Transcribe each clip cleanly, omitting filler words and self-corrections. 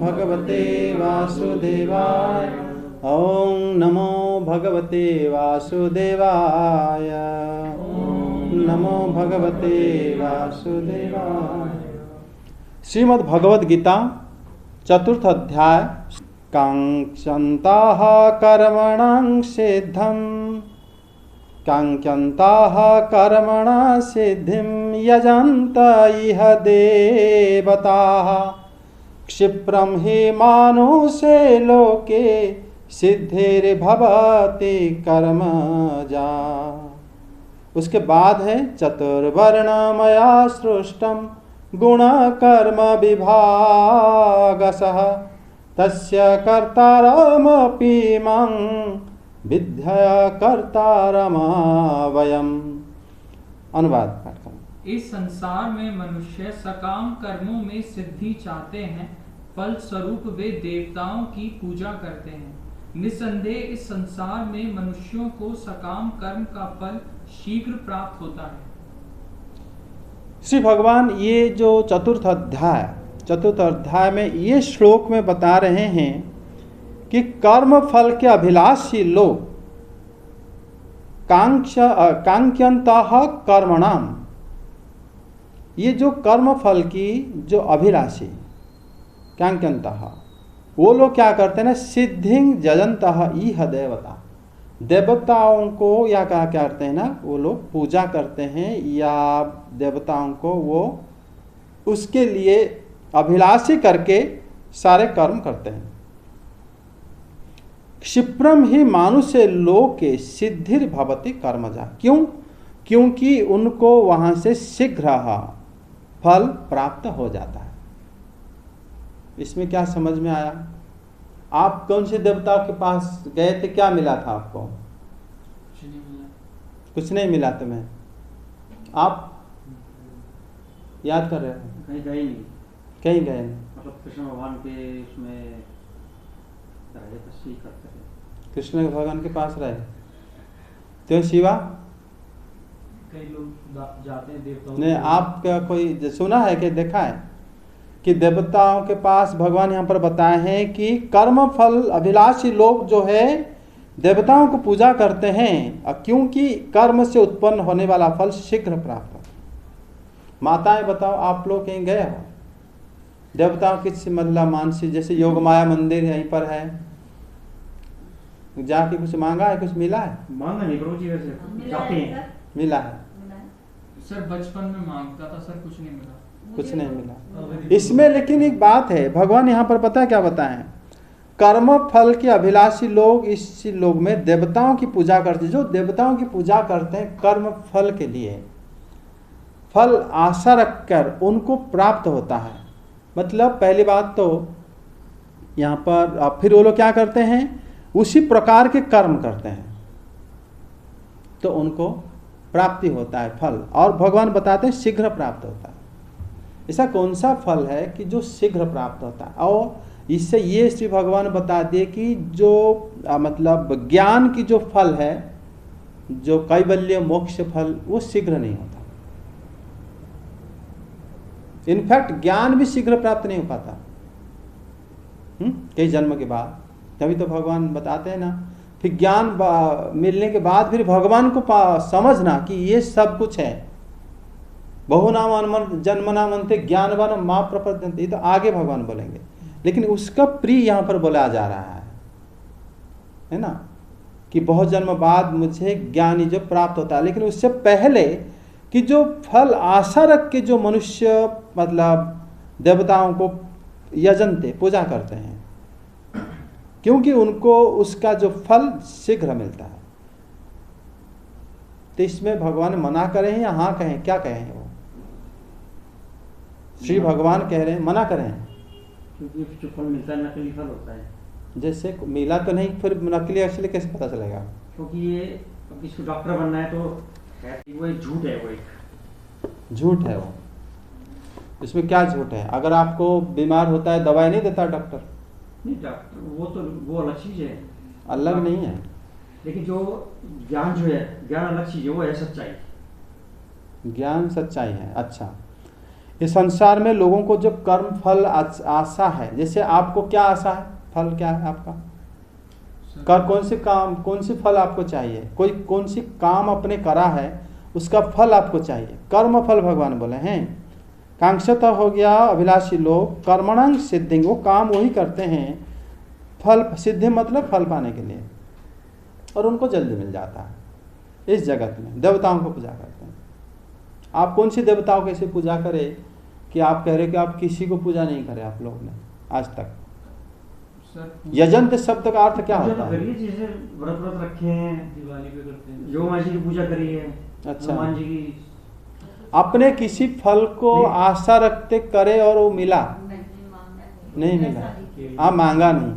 भगवते वासुदेवाय। ओम नमो भगवते वासुदेवाय। नमो भगवते वासुदेवाय। श्रीमद् भगवद गीता चतुर्थ अध्याय। कांक्षन्ताः कर्मणां सिद्धं कांक्षन्ताः कर्मणां सिद्धिं यजन्त इह देवताः क्षिप्रं हि मानुषे लोके सिद्धिर्भवति कर्मजा। उसके बाद है चतुर्वर्णमया सृष्टं गुणकर्म विभागसः तस्य कर्तारमपि मां विद्या कर्तारमवयम्। अनुवाद पाठ करें। इस संसार में मनुष्य सकाम कर्मों में सिद्धि चाहते हैं, फल स्वरूप वे देवताओं की पूजा करते हैं। निसंदेह इस संसार में मनुष्यों को सकाम कर्म का फल शीघ्र प्राप्त होता है। श्री भगवान ये जो चतुर्थ अध्याय में ये श्लोक में बता रहे हैं कि कर्म फल के अभिलाषी लोग कांक्षन्तः कर्मणाम, ये जो कर्म फल की जो अभिलाषी कांक्षन्तः, वो लोग क्या करते हैं ना, सिद्धिं जजन्तः इह देवता, देवताओं को या क्या करते हैं ना, वो लोग पूजा करते हैं या देवताओं को वो उसके लिए अभिलाषी करके सारे कर्म करते हैं। क्षिप्रम ही मानुष्य लोके सिद्धिर्भवति कर्मजा। क्यों? क्योंकि उनको वहां से शीघ्र फल प्राप्त हो जाता है। इसमें क्या समझ में आया? आप कौन से देवता के पास गए थे, क्या मिला था आपको? कुछ नहीं मिला तुम्हें। आप याद कर रहे हो? कहीं गए नहीं। कहीं गए नहीं। मतलब कृष्ण भगवान के उसमें करते थे। कृष्ण भगवान के पास रहे तो शिवा कई लोग जाते हैं देवताओं ने आपका कोई सुना है कि देखा है कि देवताओं के पास भगवान यहाँ पर बताए हैं कि कर्म फल अभिलाषी लोग जो है देवताओं को पूजा करते हैं, क्योंकि कर्म से उत्पन्न होने वाला फल शीघ्र प्राप्त होता है। माताएं बताओ, आप लोग कहीं गए हो देवताओं की मतलब मानसी, जैसे योग माया मंदिर यहीं पर है, जाके कुछ मांगा है, कुछ मिला है? मांगा नहीं प्रभु जी, वैसे जाते हैं। मिला है सर, बचपन में मांगता था सर, कुछ नहीं मिला। कुछ नहीं मिला इसमें। लेकिन एक बात है, भगवान यहाँ पर पता है क्या बताएं, कर्म फल के अभिलाषी लोग इस लोग में देवताओं की पूजा करते हैं। जो देवताओं की पूजा करते हैं कर्म फल के लिए, फल आशा रखकर उनको प्राप्त होता है। मतलब पहली बात तो यहाँ पर फिर वो लोग क्या करते हैं, उसी प्रकार के कर्म करते हैं तो उनको प्राप्ति होता है फल। और भगवान बताते हैं शीघ्र प्राप्त होता है। ऐसा कौन सा फल है कि जो शीघ्र प्राप्त होता है? और इससे ये श्री भगवान बता दिए कि जो मतलब ज्ञान की जो फल है, जो कैवल्य मोक्ष फल, वो शीघ्र नहीं होता। इनफैक्ट ज्ञान भी शीघ्र प्राप्त नहीं हो पाता कई जन्म के बाद। तभी तो भगवान बताते हैं ना, फिर ज्ञान मिलने के बाद फिर भगवान को समझना कि ये सब कुछ है। बहुनाम जन्मनाम अंते ज्ञानवान मां प्रपद्यन्ते, ये तो आगे भगवान बोलेंगे, लेकिन उसका प्रिय यहाँ पर बोला जा रहा है ना, कि बहुत जन्म बाद मुझे ज्ञानी जो प्राप्त होता है। लेकिन उससे पहले कि जो फल आशा रख के जो मनुष्य मतलब देवताओं को यजनते पूजा करते हैं, क्योंकि उनको उसका जो फल शीघ्र मिलता है। तो इसमें भगवान मना करें या हाँ कहें, क्या कहें? वो श्री भगवान कह रहे हैं मना करें, क्योंकि जो फल मिलता है नकली फल होता है। जैसे मिला तो नहीं, फिर नकली असली कैसे पता चलेगा? क्योंकि ये इसको डॉक्टर बनना है तो वो एक झूठ है, वो एक झूठ है। वो इसमें क्या झूठ है? अगर आपको बीमार होता है दवाई नहीं देता डॉक्टर? नहीं डॉक्टर, वो अलग चीज है, अलग नहीं है। लेकिन जो ज्ञान जो है, ज्ञान अलग चीज है, वो है सच्चाई। ज्ञान सच्चाई है। अच्छा, इस संसार में लोगों को जो कर्म फल आशा है, जैसे आपको क्या आशा है, फल क्या है आपका, कर कौन सी फल आपको चाहिए, कोई कौन सी काम अपने करा है उसका फल आपको चाहिए, कर्म फल भगवान बोले हैं। कांक्षता हो गया अभिलाषी लोग, कर्मणं सिद्धि, वो काम वही करते हैं फल सिद्धि मतलब फल पाने के लिए, और उनको जल्दी मिल जाता है। इस जगत में देवताओं को पूजा करते हैं। आप कौन सी देवताओं कैसे पूजा करें कि आप कह रहे कि आप किसी को पूजा नहीं करें आप लोग ने आज तक। यजंत शब्द का अर्थ क्या होता है? जैसे व्रत रखे हैं, दिवाली पे करते हैं, जो माँ जी की पूजा करी है, अच्छा, हनुमान जी की। अपने किसी फल को आशा रखते करे और वो मिला नहीं मिला, आप मांगा नहीं।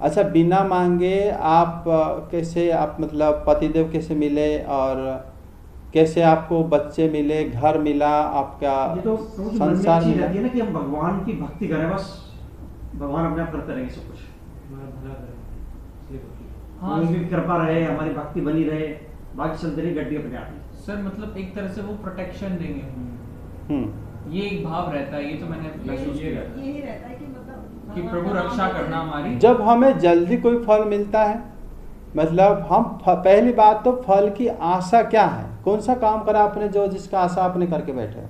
अच्छा, बिना मांगे आप कैसे, आप मतलब पतिदेव कैसे मिले और कैसे आपको बच्चे मिले, घर मिला, आपका ये तो संसार मिला? रहती है ना कि हम भगवान की भक्ति करें, बस भगवान अपने आप करते रहेंगे सब कुछ, हाँ उनकी कृपा रहे, हमारी भक्ति बनी रहे, बाकी चलते रही गड्डी अपने आप। सर मतलब एक तरह से वो प्रोटेक्शन देंगे, ये एक भाव रहता है। ये तो मैंने महसूस किया यही रहता है कि मतलब कि प्रभु रक्षा करना हमारी। जब हमें जल्दी कोई फल मिलता है, मतलब हम पहली बात तो फल की आशा क्या है, कौन सा काम करा आपने जो जिसका आशा आपने करके बैठे हो।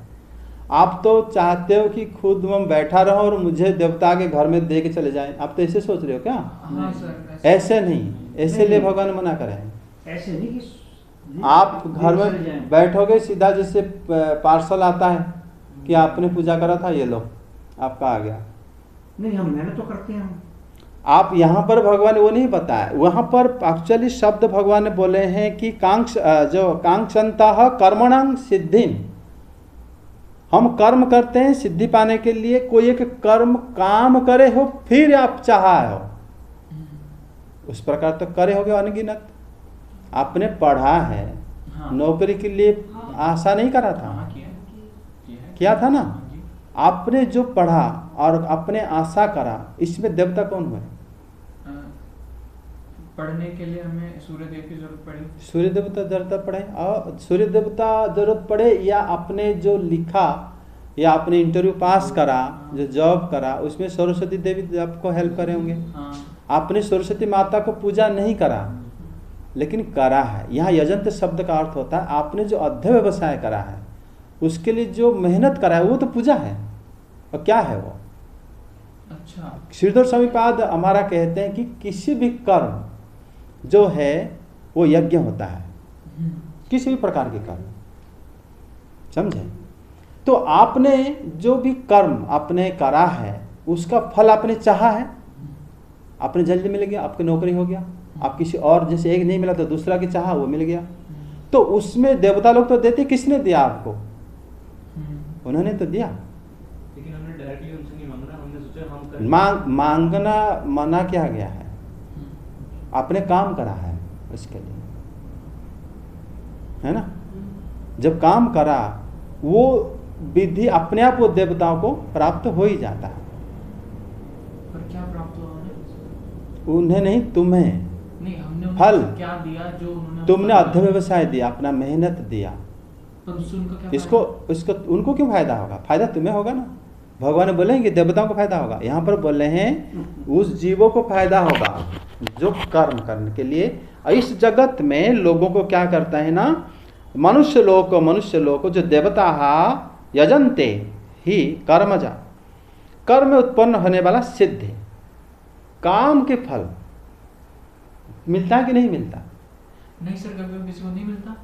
आप तो चाहते हो कि खुद मैं बैठा रहूं और मुझे देवता के घर में दे के चले जाएं, आप तो ऐसे सोच रहे हो क्या? हाँ सर, ऐसे नहीं, ऐसे लिए भगवान मना करें। ऐसे नहीं कि आप घर में बैठोगे, सीधा जैसे पार्सल आता है कि आपने पूजा करा था, ये लो आपका आ गया। नहीं, हम मेहनत तो करते हैं। हम आप यहाँ पर भगवान वो नहीं बताया, वहाँ पर एक्चुअली शब्द भगवान ने बोले हैं कि कांक्षन्तः कर्मणं सिद्धिं, हम कर्म करते हैं सिद्धि पाने के लिए। कोई एक कर्म काम करे हो फिर आप चाहा हो, उस प्रकार तो करे होगे अनगिनत। आपने पढ़ा है, हाँ। नौकरी के लिए आशा नहीं करा था, हाँ, किया था ना। आपने जो पढ़ा और अपने आशा करा, इसमें देवता कौन हुए? पढ़ने के लिए हमें सूर्य देव की जरूरत पड़ी, सूर्य देवता जरूरत पड़े, और सूर्य देवता जरूरत पड़े, या आपने जो लिखा या आपने इंटरव्यू पास करा, जो जॉब करा, उसमें सरस्वती देवी आपको हेल्प करे होंगे। हाँ। आपने सरस्वती माता को पूजा नहीं करा लेकिन करा है। यहाँ यजंत शब्द का अर्थ होता है आपने जो अध्यय व्यवसाय करा है, उसके लिए जो मेहनत करा है वो तो पूजा है। और क्या है वो? अच्छा, श्रीधर स्वामीपाद हमारा कहते हैं कि किसी भी कर्म जो है वो यज्ञ होता है, किसी भी प्रकार के कर्म, समझे? तो आपने जो भी कर्म आपने करा है उसका फल आपने चाहा है, आपने जल्दी मिल गया, आपकी नौकरी हो गया। आप किसी और, जैसे एक नहीं मिला तो दूसरा की चाहा, वो मिल गया। तो उसमें देवता लोग तो देते, किसने दिया आपको? उन्होंने तो दिया। लेकिन हमने डायरेक्टली उनसे नहीं मांगना, हमने सोचा हम करें। मांगना मना किया गया है, आपने काम करा है उसके लिए, है ना। जब काम करा वो विधि अपने आप वो देवताओं को प्राप्त हो ही जाता है। पर क्या प्राप्त हुआ उन्हें नहीं, तुम्हें। नहीं, हमने फल क्या दिया जो उन्होंने, तुमने अध्यय व्यवसाय दिया, अपना मेहनत दिया, पर उससे उनका क्या इसको उनको क्यों फायदा होगा? फायदा तुम्हें होगा ना। भगवान बोलेंगे देवताओं को फायदा होगा, यहाँ पर बोल रहे हैं उस जीवों को फायदा होगा जो कर्म करने के लिए। इस जगत में लोगों को क्या करता है ना, मनुष्य लोग को जो देवता यजन्ते ही कर्मजा, कर्म में उत्पन्न होने वाला सिद्धि, काम के फल मिलता है कि नहीं मिलता? नहीं सर, कभी किसी को नहीं मिलता।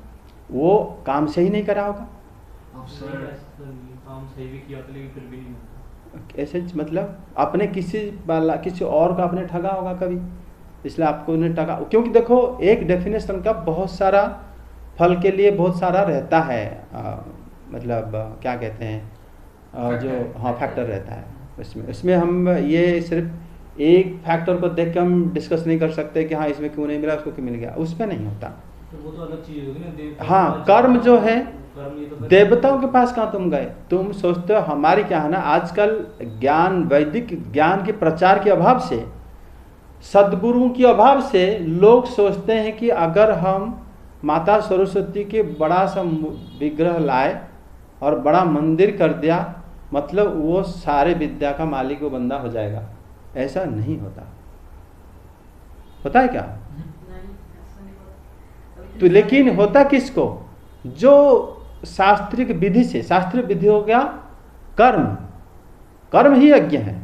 वो काम से ही नहीं करा होगा। काम सही भी किया था लेकिन फिर भी नहीं मिलता। ऐसे मतलब आपने किसी और का आपने ठगा होगा कभी, इसलिए आपको उन्हें ठगा। क्योंकि देखो एक डेफिनेशन का बहुत सारा फल के लिए बहुत सारा रहता है, मतलब क्या कहते हैं जो हाँ फैक्टर रहता है इसमें हम ये सिर्फ एक फैक्टर को देख के हम डिस्कस नहीं कर सकते कि हाँ इसमें क्यों नहीं मिला, उसको क्यों मिल गया, उसमें नहीं होता। तो वो तो अलग चीज होगी ना। हाँ, कर्म जो है तो देवताओं के पास कहाँ तुम गए? तुम सोचते हो हमारी क्या है ना, आजकल ज्ञान, वैदिक ज्ञान के प्रचार के अभाव से, सद्गुरुओं के अभाव से लोग सोचते हैं कि अगर हम माता सरस्वती के बड़ा सा विग्रह लाए और बड़ा मंदिर कर दिया मतलब वो सारे विद्या का मालिक वो बंदा हो जाएगा, ऐसा नहीं होता। होता है क्या? तो लेकिन होता किसको? जो शास्त्रिक विधि से, शास्त्रीय विधि हो गया कर्म, कर्म ही यज्ञ है।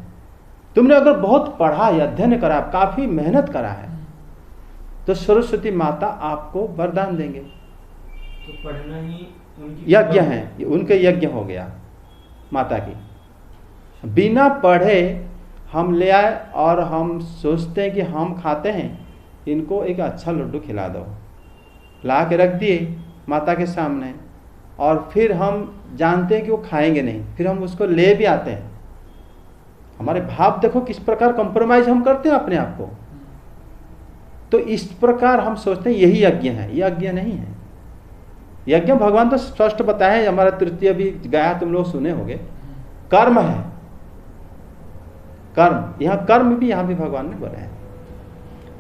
तुमने अगर बहुत पढ़ा या अध्ययन करा, काफी मेहनत करा है, तो सरस्वती माता आपको वरदान देंगे। तो पढ़ना ही उनकी यज्ञ है, उनके यज्ञ हो गया माता की। बिना पढ़े हम ले आए और हम सोचते हैं कि हम खाते हैं, इनको एक अच्छा लड्डू खिला दो, ला के रख दिए माता के सामने, और फिर हम जानते हैं कि वो खाएंगे नहीं, फिर हम उसको ले भी आते हैं। हमारे भाव देखो किस प्रकार कंप्रोमाइज हम करते हैं अपने आप को। तो इस प्रकार हम सोचते हैं यही यज्ञ है, ये यज्ञ नहीं है। यज्ञ भगवान तो स्पष्ट बताए, हमारा तृतीय भी गया, तुम लोग सुने होंगे, कर्म है, कर्म। यहाँ कर्म भी, यहाँ भी भगवान ने बोला है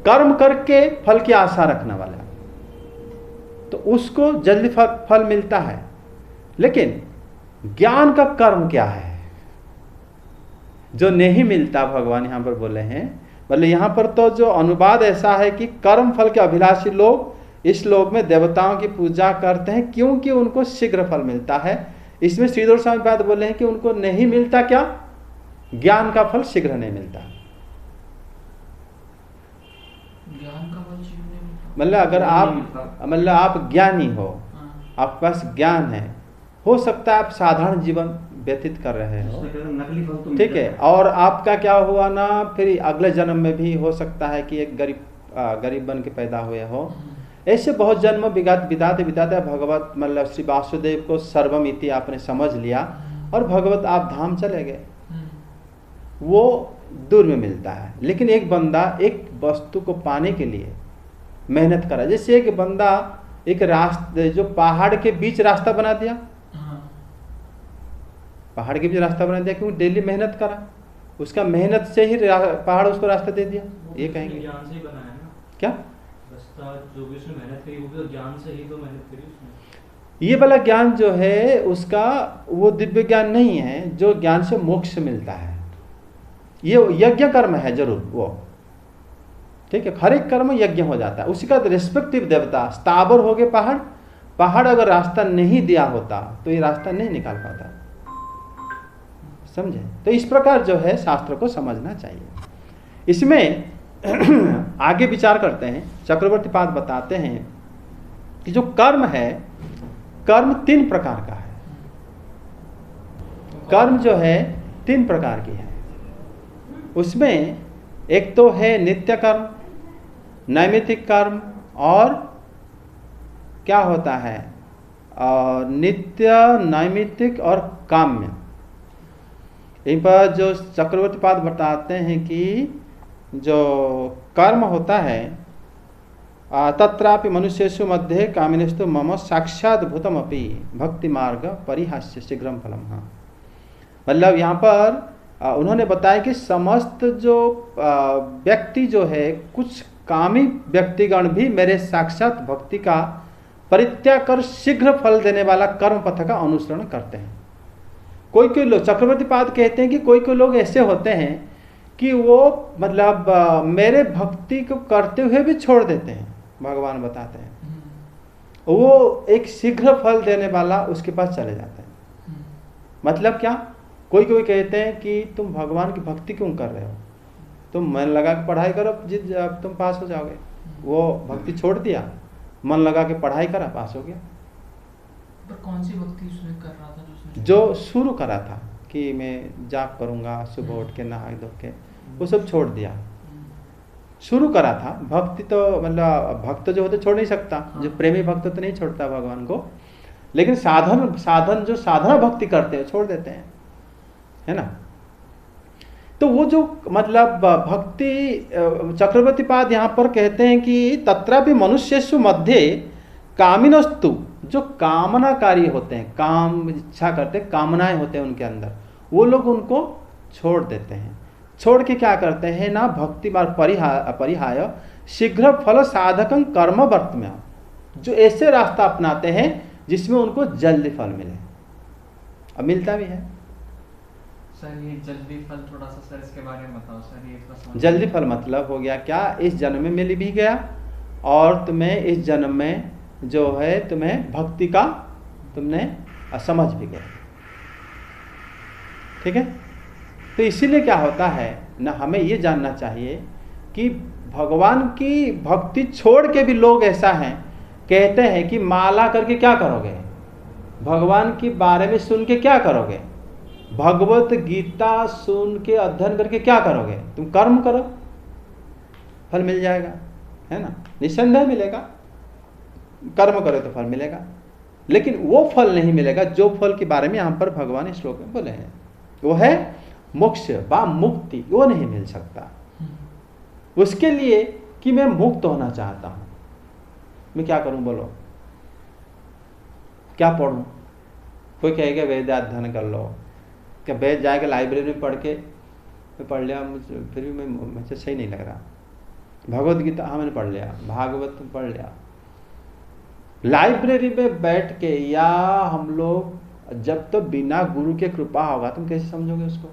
कर्म करके फल की आशा रखने वाला, तो उसको जल्दी फल मिलता है। लेकिन ज्ञान का कर्म क्या है जो नहीं मिलता, भगवान यहाँ पर बोले हैं। मतलब यहाँ पर तो जो अनुवाद ऐसा है कि कर्म फल के अभिलाषी लोग इस लोक में देवताओं की पूजा करते हैं क्योंकि उनको शीघ्र फल मिलता है। इसमें श्रीधर स्वामी बात बोले हैं कि उनको नहीं मिलता क्या? ज्ञान का फल शीघ्र नहीं मिलता। ज्ञान का फल शीघ्र नहीं मिलता, मतलब अगर आप ज्ञानी हो, आपके पास ज्ञान है, हो सकता है आप साधारण जीवन व्यतीत कर रहे हो, नकली फल तो ठीक है, और आपका क्या हुआ ना, फिर अगले जन्म में भी हो सकता है कि एक गरीब बन के पैदा हुए हो। ऐसे बहुत जन्म बिताते बिताते भगवत मतलब श्री वासुदेव को सर्वमिति आपने समझ लिया और भगवत आप धाम चले गए। वो दूर में मिलता है। लेकिन एक बंदा एक वस्तु को पाने के लिए मेहनत करा, जैसे एक बंदा एक रास्ते जो पहाड़ के बीच रास्ता बना दिया, पहाड़ के बीच रास्ता बना दिया क्योंकि डेली मेहनत करा, उसका मेहनत से ही पहाड़ उसको रास्ता दे दिया, ये कहेंगे ज्ञान से ही बनाया ना क्या? रास्ता जो भी उसने मेहनत करी वो भी ज्ञान से ही तो मेहनत करी उसने। ये वाला ज्ञान जो है उसका वो दिव्य ज्ञान नहीं है जो ज्ञान से मोक्ष मिलता है। ये यज्ञ कर्म है जरूर वो, ठीक है, हर एक कर्म यज्ञ हो जाता है। उसी का रेस्पेक्टिव देवता स्थावर हो गए पहाड़, पहाड़ अगर रास्ता नहीं दिया होता तो ये रास्ता नहीं निकाल पाता, समझे? तो इस प्रकार जो है शास्त्र को समझना चाहिए। इसमें आगे विचार करते हैं, चक्रवर्ती पाद बताते हैं कि जो कर्म है, कर्म 3 प्रकार का है। कर्म जो है 3 प्रकार की है। उसमें एक तो है नित्य कर्म, नैमित्तिक कर्म, और क्या होता है नित्य, नैमित्तिक और काम्य। इन पर जो चक्रवर्ती पाद बताते हैं कि जो कर्म होता है तत्रापि मनुष्येषु मध्ये कामिनेस्तु मम साक्षाद्भूतमपि भक्ति मार्ग परिहास्य शीघ्रम फलम। हाँ, मतलब यहाँ पर उन्होंने बताया कि समस्त जो व्यक्ति जो है, कुछ कामी व्यक्तिगण भी मेरे साक्षात भक्ति का परित्याग कर शीघ्र फल देने वाला कर्म पथ का अनुसरण करते हैं। कोई कोई लोग, चक्रवर्ती पाद कहते हैं कि कोई कोई लोग ऐसे होते हैं कि वो मतलब मेरे भक्ति को करते हुए भी छोड़ देते हैं। भगवान बताते हैं वो एक शीघ्र फल देने वाला उसके पास चले जाते हैं। मतलब क्या? कोई कोई कहते हैं कि तुम भगवान की भक्ति क्यों कर रहे हो, तुम मन लगा के पढ़ाई करो, तुम पास हो जाओगे। वो भक्ति छोड़ दिया, मन लगा के पढ़ाई करा, पास हो गया। पर कौन सी भक्ति उसने कर रहा था जो शुरू करा था कि मैं जाप करूंगा सुबह उठ के नहा धो के, वो सब छोड़ दिया। शुरू करा था भक्ति, तो मतलब भक्त जो होते छोड़ नहीं सकता, जो प्रेमी भक्त तो नहीं छोड़ता भगवान को, लेकिन साधन जो साधना भक्ति करते हैं छोड़ देते हैं, है ना। तो वो जो मतलब भक्ति चक्रवर्ती पाद यहाँ पर कहते हैं कि तत्रापि मनुष्येषु मध्ये कामिनस्तु, जो कामनाकारी होते हैं, काम इच्छा करते, कामनाएं होते हैं उनके अंदर, वो लोग उनको छोड़ देते हैं। छोड़ के क्या करते हैं ना, भक्ति मार्ग परिहाय शीघ्र फल साधकं कर्म वर्तम्य, जो ऐसे रास्ता अपनाते हैं जिसमें उनको जल्दी फल मिले। अब मिलता भी है, सर ये जल्दी फल थोड़ा सा सर इसके बारे में बताओ सर, ये थोड़ा समझ जल्दी फल मतलब हो गया क्या, इस जन्म में मिल भी गया और तुम्हें इस जन्म में जो है तुम्हें भक्ति का तुमने समझ भी गए। ठीक है, तो इसीलिए क्या होता है ना, हमें ये जानना चाहिए कि भगवान की भक्ति छोड़ के भी लोग ऐसा हैं, कहते हैं कि माला करके क्या करोगे, भगवान के बारे में सुन के क्या करोगे, भगवत गीता सुन के अध्ययन करके क्या करोगे, तुम कर्म करो फल मिल जाएगा, है ना, निसंदेह मिलेगा, कर्म करो तो फल मिलेगा। लेकिन वो फल नहीं मिलेगा जो फल के बारे में यहाँ पर भगवान इस श्लोक में बोले हैं, वो है मोक्ष व मुक्ति, वो नहीं मिल सकता। उसके लिए कि मैं मुक्त होना चाहता हूं, मैं क्या करूं बोलो, क्या पढ़ूं, कोई कहेगा वेद अध्ययन कर लो, क्या वेद जाएगा लाइब्रेरी में पढ़ के मैं पढ़ लिया, मुझे फिर भी मुझे सही नहीं लग रहा, भगवत गीता हाँ मैंने पढ़ लिया, भागवत पढ़ लिया, लाइब्रेरी में बैठ के, या हम लोग जब तो बिना गुरु के कृपा होगा तुम कैसे समझोगे उसको,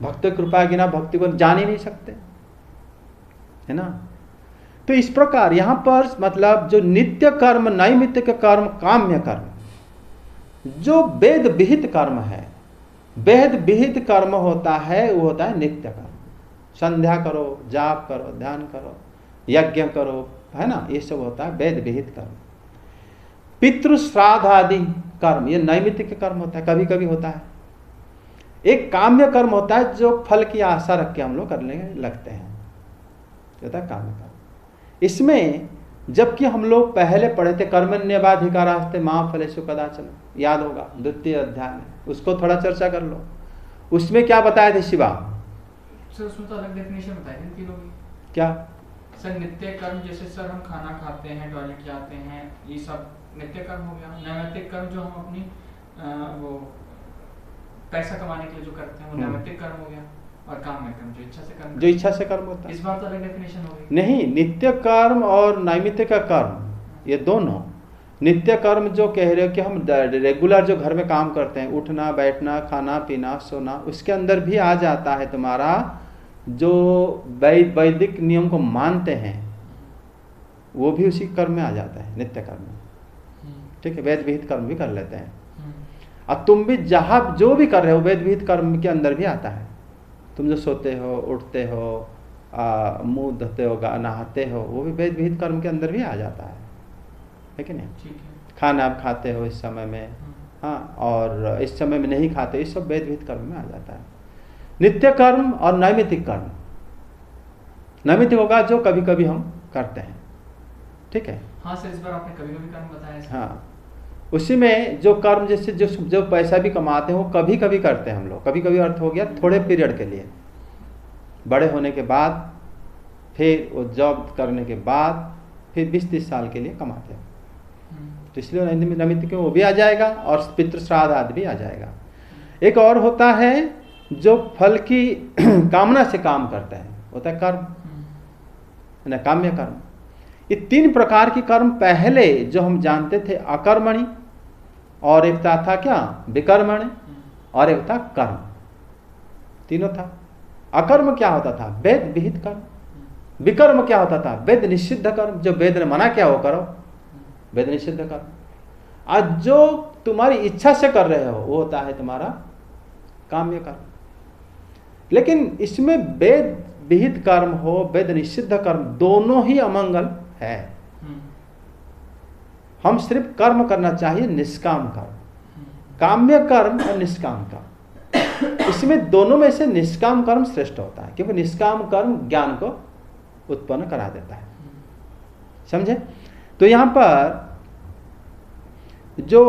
भक्त कृपा के बिना भक्ति को जान ही नहीं सकते, है ना। तो इस प्रकार यहां पर मतलब जो नित्य कर्म, नैमित्तिक कर्म, काम्य कर्म, जो वेद विहित कर्म है, वेद विहित कर्म होता है वो होता है नित्य कर्म, संध्या करो, जाप करो, ध्यान करो, यज्ञ करो, है ना, ये सब होता है वेद विहित कर्म। पितृ श्राद्ध आदि कर्म ये नैमित्तिक कर्म होता है, कभी कभी होता है। एक काम्य कर्म होता है जो फल की आशा रख के हम लोग करने लगते हैं, होता है काम्य कर्म। इसमें जबकि हम लोग पहले पढ़े थे कर्मण्येवाधिकारास्ते मा फलेषु कदाचन, याद होगा द्वितीय अध्याय में, उसको थोड़ा चर्चा कर लो। उसमें क्या बताए थे शिवा सर, उसमें तो अलग डेफिनेशन बताई थी तीनों की। क्या सर नित्य कर्म जैसे सर हम खाना खाते हैं, टॉयलेट जाते हैं, ये सब नित्य कर्म हो गया। नैमित्तिक कर्म जो हम अपनी वो पैसा कमाने के लिए जो करते हैं वो नैमित्तिक कर्म हो गया, और काम्य कर्म जो इच्छा से कर्म, जो इच्छा से कर्म होता है। इस बात तो अलग डेफिनेशन हो गई। नहीं, नित्य कर्म और नैमित्तिक कर्म ये दोनों, नित्य कर्म जो कह रहे हो कि हम रेगुलर जो घर में काम करते हैं, उठना बैठना खाना पीना सोना, उसके अंदर भी आ जाता है तुम्हारा जो वैदिक नियम को मानते हैं, वो भी उसी कर्म में आ जाता है, नित्य कर्म में। ठीक है, वेद विहित कर्म भी कर लेते हैं। और तुम भी जहाँ जो भी कर रहे हो वेद विहित कर्म के अंदर भी आता है। तुम जो सोते हो, उठते हो, मुंह धोते हो, नहाते हो, वो भी वेद विहित कर्म के अंदर भी आ जाता है कि नहीं। ठीक है। खाना आप खाते हो इस समय में, हाँ, और इस समय में नहीं खाते, ये सब वेद विहित कर्म में आ जाता है। नित्य कर्म और नैमित्तिक कर्म, नैमित्तिक होगा जो कभी कभी हम करते हैं। ठीक है, हाँ सर, इस बार आपने कभी कभी कर्म बताया सर। हाँ, उसी में जो कर्म जैसे जो पैसा भी कमाते हैं वो कभी कभी करते हैं हम लोग, कभी कभी अर्थ हो गया थोड़े पीरियड के लिए, बड़े होने के बाद फिर वो जॉब करने के बाद फिर 20-30 साल के लिए कमाते हैं। तो इसलिए नैमित्तिक वो भी आ जाएगा और पितृ श्राद्ध आदि भी आ जाएगा। एक और होता है जो फल की कामना से काम करता है, होता है कर्म, ना काम्य कर्म। ये 3 प्रकार की कर्म पहले जो हम जानते थे, अकर्मणि, और एक था क्या विकर्मणि, और एक था कर्म, तीनों था। अकर्म क्या होता था, वेद विहित कर्म। विकर्म क्या होता था, वेद निषिद्ध कर्म, जो वेद ने मना किया वो करो, वेद निषिद्ध कर्म। आज जो तुम्हारी इच्छा से कर रहे हो वो होता है तुम्हारा काम्य कर्म। लेकिन इसमें वेद विहित कर्म हो, वेद निषिद्ध कर्म, दोनों ही अमंगल है। हम सिर्फ कर्म करना चाहिए निष्काम कर्म, काम्य कर्म और निष्काम कर्म। इसमें दोनों में से निष्काम कर्म श्रेष्ठ होता है, क्योंकि निष्काम कर्म ज्ञान को उत्पन्न करा देता है। समझे? तो यहां पर जो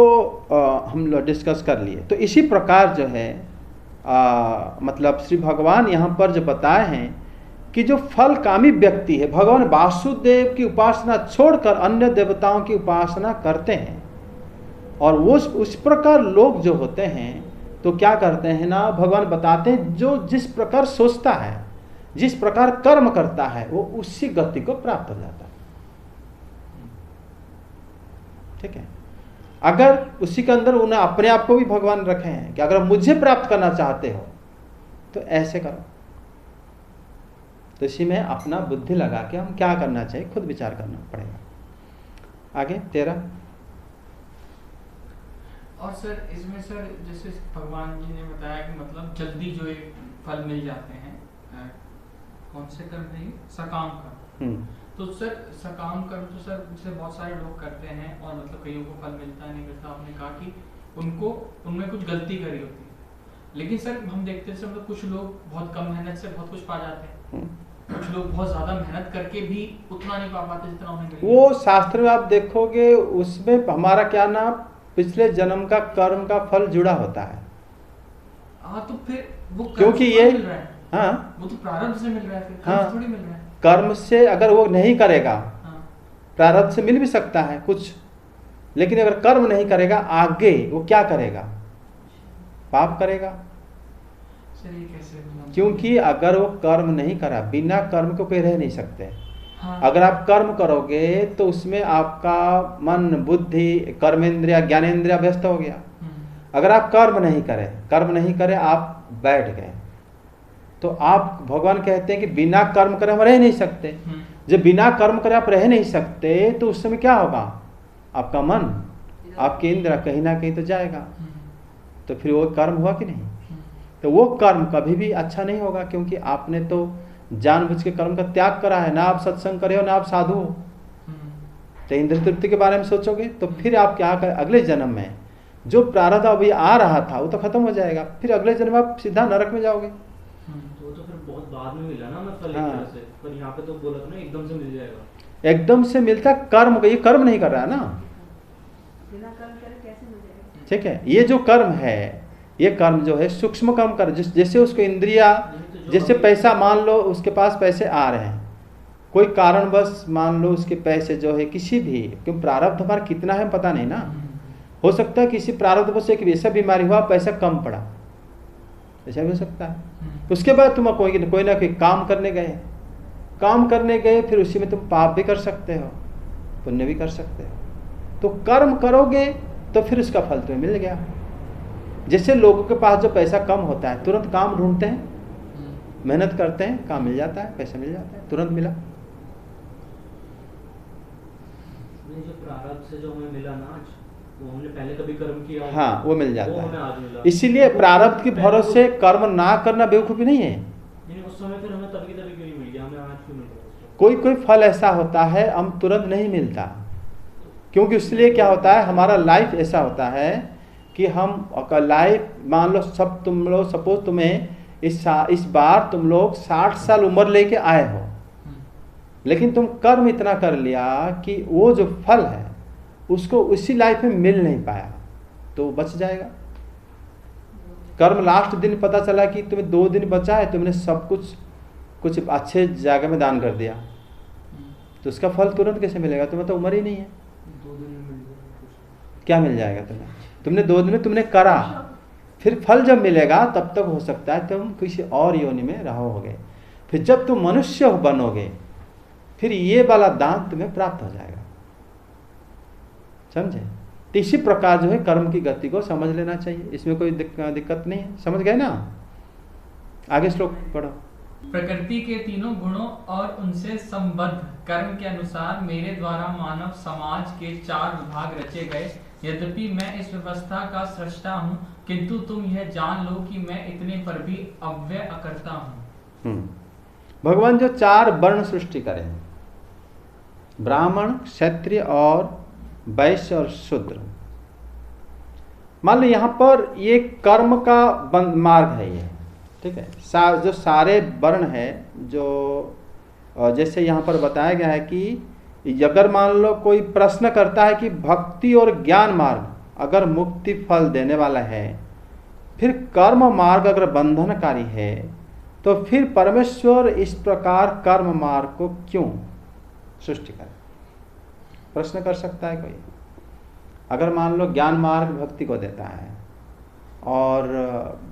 हम लोग डिस्कस कर लिए, तो इसी प्रकार जो है मतलब श्री भगवान यहां पर जो बताए हैं कि जो फलकामी व्यक्ति है, भगवान वासुदेव की उपासना छोड़कर अन्य देवताओं की उपासना करते हैं, और वो उस प्रकार लोग जो होते हैं तो क्या करते हैं ना, भगवान बताते हैं जो जिस प्रकार सोचता है, जिस प्रकार कर्म करता है, वो उसी गति को प्राप्त हो जाता है। ठीक है, अगर उसी के अंदर उन्हें अपने आप को भी भगवान रखे हैं कि अगर मुझे प्राप्त करना चाहते हो तो ऐसे करो। तो इसी में अपना बुद्धि लगा के हम क्या करना चाहिए खुद विचार करना पड़ेगा। आगे 13। और सर इसमें सर जैसे भगवान जी ने बताया कि मतलब जल्दी जो एक फल मिल जाते हैं, कौन से कर्म है ये? सकाम कर्म। तो सर सकाम कर्म तो सर जैसे बहुत सारे लोग करते हैं और मतलब कईयों को फल मिलता नहीं मिलता। आपने कहा कि उनको उनमें कुछ गलती करी होती है, लेकिन सर हम देखते हैं मतलब कुछ लोग बहुत कम मेहनत से बहुत कुछ पा जाते हैं, कुछ लोग बहुत ज्यादा मेहनत करके भी उतना नहीं पा पाते जितना उन्हें मिल। वो शास्त्र में आप देखोगे उसमें हमारा क्या नाम पिछले जन्म का कर्म का फल जुड़ा होता है। हाँ, तो फिर वो क्योंकि ये मिल रहा है। हाँ, वो तो प्रारब्ध से मिल रहा है, फिर हाँ, थोड़ी मिल रहा है। कर्म से अगर वो नहीं करेगा, हाँ। प्रारब्ध से मिल भी सकता है कुछ, लेकिन अगर कर्म नहीं करेगा आगे वो क्या करेगा? पाप करेगा। सर ये कैसे मतलब? क्योंकि अगर वो कर्म नहीं करा, बिना कर्म को कोई रह नहीं सकते। हाँ। अगर आप कर्म करोगे तो उसमें आपका मन बुद्धि कर्मेंद्रिया ज्ञानेंद्रिया व्यस्त हो गया। अगर आप कर्म नहीं करे आप बैठ गए तो आप भगवान कहते हैं कि बिना कर्म करे हम रह नहीं सकते। जब बिना कर्म करे आप रह नहीं सकते तो उस समय क्या होगा? आपका मन आपके इंद्रिय कहीं ना कहीं तो जाएगा। तो फिर वो कर्म हुआ कि नहीं? तो वो कर्म कभी भी अच्छा नहीं होगा, क्योंकि आपने तो जानबूझ के कर्म का त्याग करा है। ना आप सत्संग करे हो ना आप साधु हो। तो इंद्रिय तृप्ति के बारे में सोचोगे तो फिर आप क्या करें? अगले जन्म में जो प्रारब्ध अभी आ रहा था वो तो खत्म हो जाएगा, फिर अगले जन्म में आप सीधा नरक में जाओगे। तो फिर बहुत बाद में मिला ना मैं फल एक हाँ। तरह से, पर यहाँ पे तो बोला था ना एकदम से मिल जाएगा। एकदम से मिलता कर्म, ये कर्म नहीं कर रहा है ना। बिना कर्म करे कैसे मिल जाएगा? ठीक है, ये जो कर्म है ये कर्म जो है सूक्ष्म कर्म कर, जैसे उसको इंद्रिया, जैसे पैसा मान लो उसके पास पैसे आ रहे हैं, कोई कारणवश मान लो उसके पैसे जो है किसी भी, क्योंकि प्रारब्ध हमारा कितना है पता नहीं ना, हो सकता है किसी प्रारब्ध से एक ऐसा बीमारी हुआ पैसा कम पड़ा, ऐसा भी हो सकता है। उसके बाद तुम कोई ना कोई काम करने गए, फिर उसी में तुम पाप भी कर सकते हो पुण्य भी कर सकते हो। तो कर्म करोगे तो फिर उसका फल तुम्हें मिल गया। जैसे लोगों के पास जो पैसा कम होता है तुरंत काम ढूंढते हैं, मेहनत करते हैं, काम मिल जाता है, पैसा मिल जाता है, तुरंत मिला। जो प्रारब्ध से जो हमें मिला ना आज, वो हमने पहले कभी कर्म किया, हाँ वो मिल जाता वो हमें आज है। मिला। इसीलिए प्रारब्ध के भरोसे कर्म ना करना बेवकूफ़ी नहीं है। उस समय फिर हमें तभी क्यों नहीं मिल गया, हमें आज क्यों मिल गया? कोई फल ऐसा होता है हम तुरंत नहीं मिलता, क्योंकि इसलिए क्या होता है हमारा लाइफ ऐसा होता है कि हम लाइफ मान लो सब तुम लोग सपोज तुम्हें इस बार तुम लोग 60 साल उम्र लेके आए हो, लेकिन तुम कर्म इतना कर लिया कि वो जो फल है उसको उसी लाइफ में मिल नहीं पाया, तो बच जाएगा। कर्म लास्ट दिन पता चला कि तुम्हें 2 दिन बचा है, तुमने सब कुछ अच्छे जगह में दान कर दिया, तो उसका फल तुरंत कैसे मिलेगा? तुम्हें तो उम्र ही नहीं है, 2 दिन में मिल जाएगा। क्या मिल जाएगा तुम्हें? तुमने 2 दिन में तुमने करा, फिर फल जब मिलेगा तब तक हो सकता है तुम किसी और योनि में रहोगे। फिर जब तुम मनुष्य बनोगे फिर ये वाला दान तुम्हें प्राप्त हो जाएगा। समझे? तो इसी प्रकार जो है कर्म की गति को समझ लेना चाहिए, इसमें कोई दिक्कत नहीं है। समझ गए ना? आगे श्लोक पढ़ो। प्रकृति के तीनों गुणों और उनसे संबद्ध कर्म के अनुसार मेरे द्वारा मानव समाज के 4 विभाग रचे गए। यद्यपि मैं इस व्यवस्था का सृष्टा हूँ, किंतु तुम यह जान लो कि मैं इतने पर भी अव्यय अकर्ता हूँ। भगवान जो 4 वर्ण सृष्टि करें, ब्राह्मण, क्षत्रिय और वैश्य और शूद्र, मान लो यहाँ पर ये कर्म का मार्ग है ये, ठीक है। जो सारे वर्ण है, जो जैसे यहाँ पर बताया गया है कि अगर मान लो कोई प्रश्न करता है कि भक्ति और ज्ञान मार्ग अगर मुक्ति फल देने वाला है, फिर कर्म मार्ग अगर बंधनकारी है, तो फिर परमेश्वर इस प्रकार कर्म मार्ग को क्यों सृष्टि करे? प्रश्न कर सकता है कोई। अगर मान लो ज्ञान मार्ग भक्ति को देता है और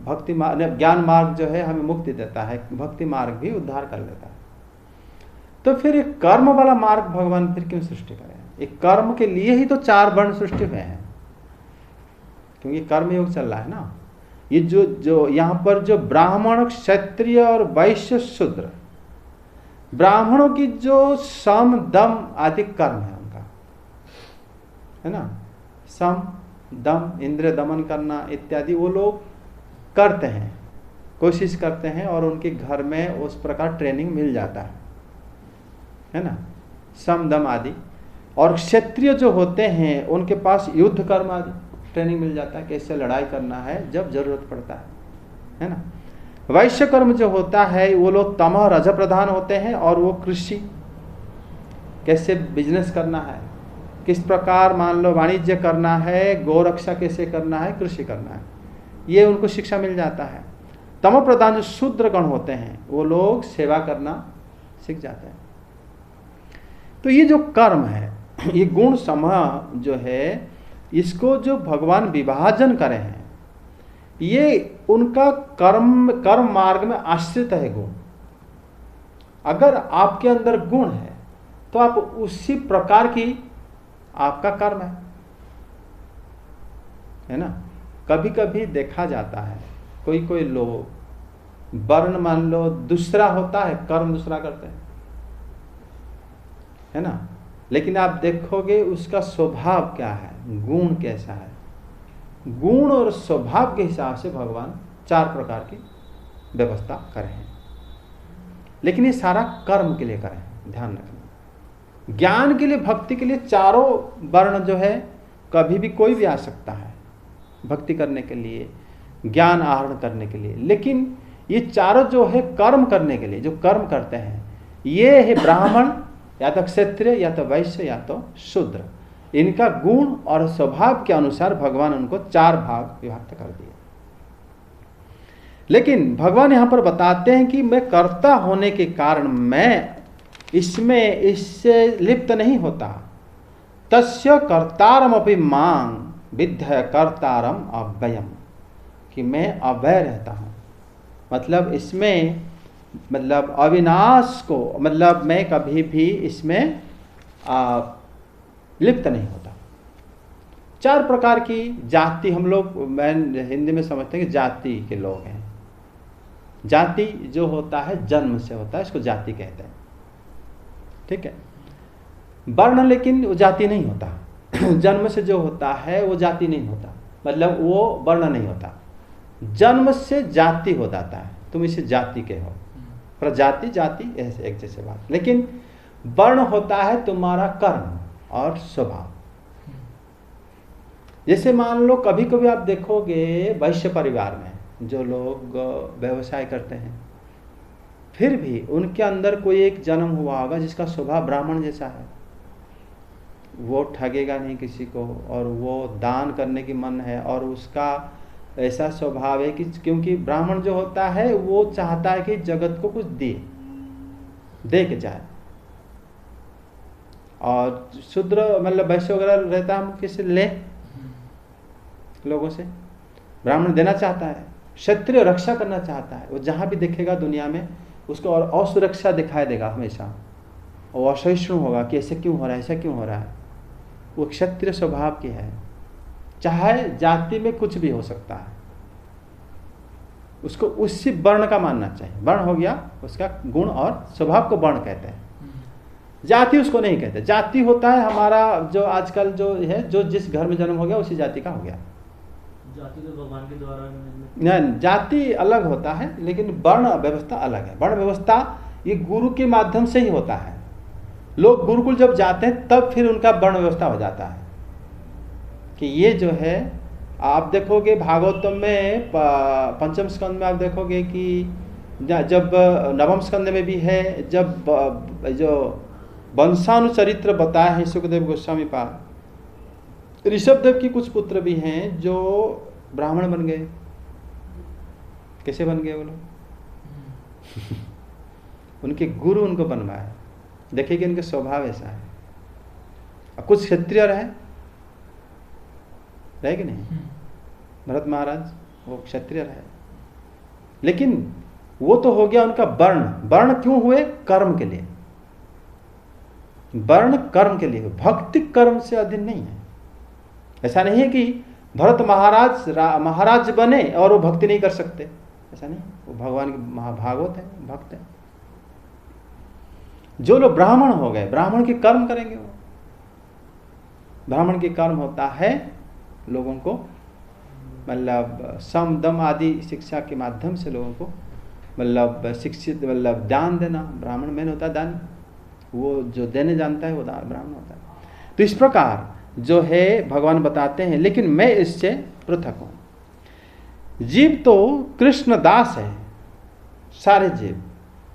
भक्ति मार्ग, ज्ञान मार्ग जो है हमें मुक्ति देता है, भक्ति मार्ग भी उद्धार कर लेता है, तो फिर एक कर्म वाला मार्ग भगवान फिर क्यों सृष्टि करें? एक कर्म के लिए ही तो 4 वर्ण सृष्टि हुए हैं। क्योंकि कर्मयोग चल रहा है ना। ये जो यहाँ पर जो ब्राह्मण, क्षत्रिय और वैश्य, शूद्र, ब्राह्मणों की जो सम दम आदि कर्म है उनका, है ना, सम दम, इंद्रिय दमन करना इत्यादि वो लोग करते हैं, कोशिश करते हैं, और उनके घर में उस प्रकार ट्रेनिंग मिल जाता है ना, सम दम आदि। और क्षत्रिय जो होते हैं उनके पास युद्ध कर्म आदि ट्रेनिंग मिल जाता है, कैसे लड़ाई करना है जब जरूरत पड़ता है ना। वैश्य कर्म जो होता है वो लोग तमह रज प्रधान होते हैं, और वो कृषि, कैसे बिजनेस करना है, किस प्रकार मान लो वाणिज्य करना है, गौरक्षा कैसे करना है, कृषि करना है, ये उनको शिक्षा मिल जाता है। तमो प्रधान जो शूद्र गण होते हैं वो लोग सेवा करना सीख जाते हैं। तो ये जो कर्म है, ये गुण समूह जो है, इसको जो भगवान विभाजन करे हैं, ये उनका कर्म मार्ग में आश्रित है गुण। अगर आपके अंदर गुण है तो आप उसी प्रकार की आपका कर्म है ना। कभी कभी देखा जाता है कोई लोग वर्ण मान लो दूसरा होता है, कर्म दूसरा करते हैं, है ना, लेकिन आप देखोगे उसका स्वभाव क्या है, गुण कैसा है। गुण और स्वभाव के हिसाब से भगवान 4 प्रकार की व्यवस्था करे हैं, लेकिन ये सारा कर्म के लिए करे हैं, ध्यान रखना। ज्ञान के लिए, भक्ति के लिए चारों वर्ण जो है कभी भी कोई भी आ सकता है भक्ति करने के लिए, ज्ञान आहरण करने के लिए, लेकिन ये चारों जो है कर्म करने के लिए, जो कर्म करते हैं, ये है ब्राह्मण या तो क्षत्रिय या तो वैश्य या तो शूद्र। इनका गुण और स्वभाव के अनुसार भगवान उनको 4 भाग विभक्त कर दिए। लेकिन भगवान यहां पर बताते हैं कि मैं कर्ता होने के कारण मैं इससे लिप्त नहीं होता। तस्य कर्तारम अपि मांग विद्य कर्तारम अव्ययम, कि मैं अव्यय रहता हूं, मतलब इसमें, मतलब अविनाश को, मतलब मैं कभी भी इसमें लिप्त नहीं होता। 4 प्रकार की जाति हम लोग, मैं हिंदी में समझते हैं कि जाति के लोग हैं। जाति जो होता है जन्म से होता है, इसको जाति कहते हैं, ठीक है। वर्ण लेकिन वो जाति नहीं होता जन्म से जो होता है वो जाति नहीं होता, मतलब वो वर्ण नहीं होता, जन्म से जाति हो जाता है, तुम इसे जाति के हो। प्रजाति जाति ऐसे एक जैसे बात, लेकिन वर्ण होता है तुम्हारा कर्म और स्वभाव। जैसे मान लो कभी कभी आप देखोगे वैश्य परिवार में जो लोग व्यवसाय करते हैं, फिर भी उनके अंदर कोई एक जन्म हुआ होगा जिसका स्वभाव ब्राह्मण जैसा है, वो ठगेगा नहीं किसी को, और वो दान करने की मन है, और उसका ऐसा स्वभाव है कि क्योंकि ब्राह्मण जो होता है वो चाहता है कि जगत को कुछ दे के जाए, और शूद्र मतलब वैश्य वगैरह रहता है, हम किसी ले लोगों से, ब्राह्मण देना चाहता है, क्षत्रिय रक्षा करना चाहता है, वो जहां भी देखेगा दुनिया में उसको और असुरक्षा दिखाई देगा हमेशा, और असहिष्णु होगा कि ऐसे क्यों हो रहा है, ऐसा क्यों हो रहा है। वो क्षत्रिय स्वभाव की है, चाहे जाति में कुछ भी हो सकता है, उसको उसी वर्ण का मानना चाहिए। वर्ण हो गया उसका गुण, और स्वभाव को वर्ण कहते हैं, जाति उसको नहीं कहते। जाति होता है हमारा जो आजकल जो है, जो जिस घर में जन्म हो गया उसी जाति का हो गया। जाति तो भगवान के द्वारा नहीं, जाति अलग होता है, लेकिन वर्ण व्यवस्था अलग है। वर्ण व्यवस्था ये गुरु के माध्यम से ही होता है। लोग गुरुकुल जब जाते हैं तब फिर उनका वर्ण व्यवस्था हो जाता है कि ये जो है, आप देखोगे भागवतम में 5म स्कंद में आप देखोगे कि जब 9वें स्कंद में भी है, जब जो वंशानुचरित्र बताया है सुखदेव गोस्वामी पाद, ऋषभदेव की कुछ पुत्र भी हैं जो ब्राह्मण बन गए। कैसे बन गए वो लोग? उनके गुरु उनको बनवाए। देखिए कि इनके स्वभाव ऐसा है। और कुछ क्षत्रिय रहे कि नहीं, भरत महाराज वो क्षत्रिय रहे, लेकिन वो तो हो गया उनका वर्ण। वर्ण क्यों हुए? कर्म के लिए। वर्ण कर्म के लिए, भक्ति कर्म से अधीन नहीं है। ऐसा नहीं है कि भरत महाराज बने और वो भक्ति नहीं कर सकते, ऐसा नहीं। वो भगवान के महाभागवत है, भक्त है। जो लोग ब्राह्मण हो गए, ब्राह्मण के कर्म करेंगे। वो ब्राह्मण के कर्म होता है लोगों को मतलब सम दम आदि शिक्षा के माध्यम से लोगों को मतलब शिक्षित मतलब दान देना। ब्राह्मण मेन होता है दान, वो जो देने जानता है वो ब्राह्मण होता है। तो इस प्रकार जो है भगवान बताते हैं, लेकिन मैं इससे पृथक हूं। जीव तो कृष्ण दास है, सारे जीव।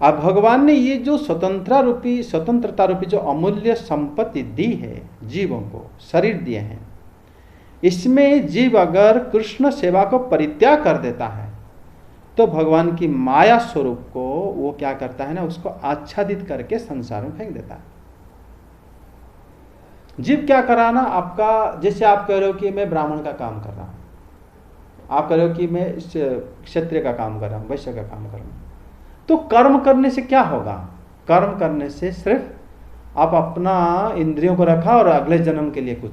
अब भगवान ने ये जो स्वतंत्रता रूपी जो अमूल्य संपत्ति दी है जीवों को, शरीर दिए हैं, इसमें जीव अगर कृष्ण सेवा को परित्याग कर देता है तो भगवान की माया स्वरूप को वो क्या करता है ना, उसको आच्छादित करके संसार में फेंक देता है। जीव क्या कराना आपका, जैसे आप कह रहे हो कि मैं ब्राह्मण का काम कर रहा हूं, आप कह रहे हो कि मैं क्षत्रिय का काम कर रहा हूं, वैश्य का काम कर रहा हूं, तो कर्म करने से क्या होगा? कर्म करने से सिर्फ आप अपना इंद्रियों को रखा और अगले जन्म के लिए कुछ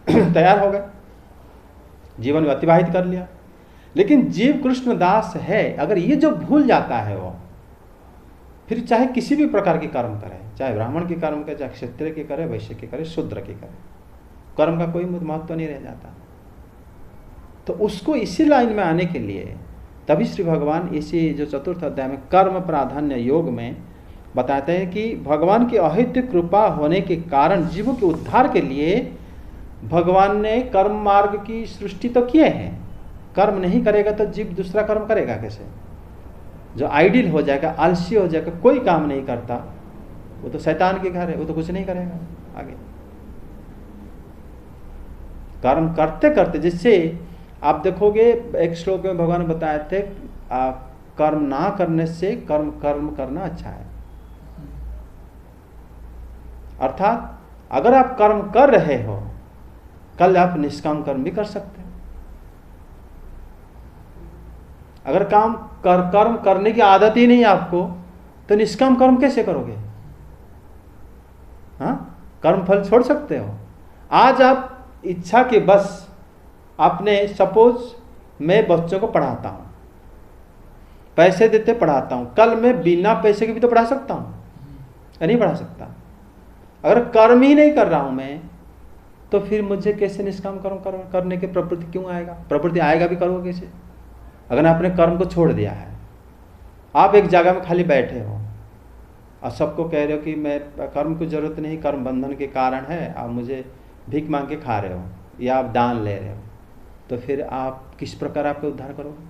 तैयार हो गए, जीवन को अतिवाहित कर लिया। लेकिन जीव कृष्ण दास है, अगर ये जो भूल जाता है वो फिर चाहे किसी भी प्रकार के कर्म करे, चाहे ब्राह्मण के कर्म करे, चाहे क्षत्रिय के करे, वैश्य के करे, शूद्र के करे, कर्म का कोई महत्व नहीं रह जाता। तो उसको इसी लाइन में आने के लिए तभी श्री भगवान इसी जो चतुर्थ अध्याय में कर्म प्राधान्य योग में बताते हैं कि भगवान की अहित्य कृपा होने के कारण जीवों के उद्धार के लिए भगवान ने कर्म मार्ग की सृष्टि तो किए हैं। कर्म नहीं करेगा तो जीव दूसरा कर्म करेगा कैसे? जो आइडियल हो जाएगा, आलसी हो जाएगा, कोई काम नहीं करता, वो तो शैतान के घर है, वो तो कुछ नहीं करेगा आगे। कर्म करते करते, जिससे आप देखोगे एक श्लोक में भगवान बताए थे कर्म ना करने से कर्म करना अच्छा है। अर्थात अगर आप कर्म कर रहे हो, कल आप निष्काम कर्म भी कर सकते हैं। अगर कर्म करने की आदत ही नहीं आपको, तो निष्काम कर्म कैसे करोगे? हाँ, कर्म फल छोड़ सकते हो। आज आप इच्छा के बस आपने, सपोज मैं बच्चों को पढ़ाता हूं, पैसे देते पढ़ाता हूं, कल मैं बिना पैसे के भी तो पढ़ा सकता हूं या नहीं पढ़ा सकता? अगर कर्म ही नहीं कर रहा हूं मैं, तो फिर मुझे कैसे निष्काम कर्म करने के प्रवृत्ति क्यों आएगा? प्रवृत्ति आएगा भी करोगे कैसे अगर आपने कर्म को छोड़ दिया है? आप एक जगह में खाली बैठे हो और सबको कह रहे हो कि मैं कर्म की जरूरत नहीं, कर्म बंधन के कारण है, आप मुझे भीख मांग के खा रहे हो या आप दान ले रहे हो, तो फिर आप किस प्रकार आपका उद्धार करोगे?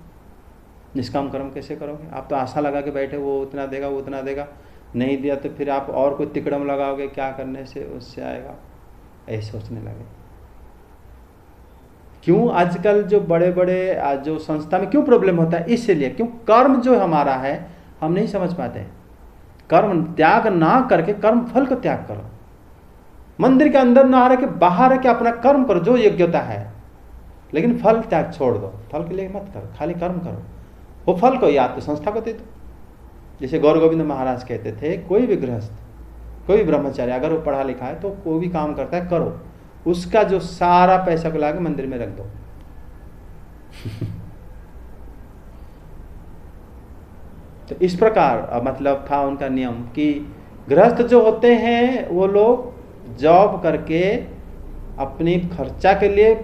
निष्काम कर्म कैसे करोगे? आप तो आशा लगा के बैठे, वो उतना देगा, वो उतना देगा, नहीं दिया तो फिर आप और कोई तिकड़म लगाओगे, क्या करने से उससे आएगा, ऐसे सोचने लगे। क्यों आजकल जो बड़े बड़े जो संस्था में क्यों प्रॉब्लम होता है? इसलिए क्यों कर्म जो हमारा है हम नहीं समझ पाते। कर्म त्याग ना करके कर्म फल को त्याग करो। मंदिर के अंदर ना रह के बाहर रह के अपना कर्म करो जो योग्यता है, लेकिन फल त्याग छोड़ दो। फल के लिए मत करो, खाली कर्म करो। वो फल को या तो संस्था को दे दो। जैसे गौर गोविंद महाराज कहते थे, कोई भी गृहस्थ, कोई भी ब्रह्मचारी अगर वो पढ़ा लिखा है तो कोई भी काम करता है, करो, उसका जो सारा पैसा को लाके मंदिर में रख दो। तो इस प्रकार मतलब था उनका नियम कि गृहस्थ जो होते हैं वो लोग जॉब करके अपनी खर्चा के लिए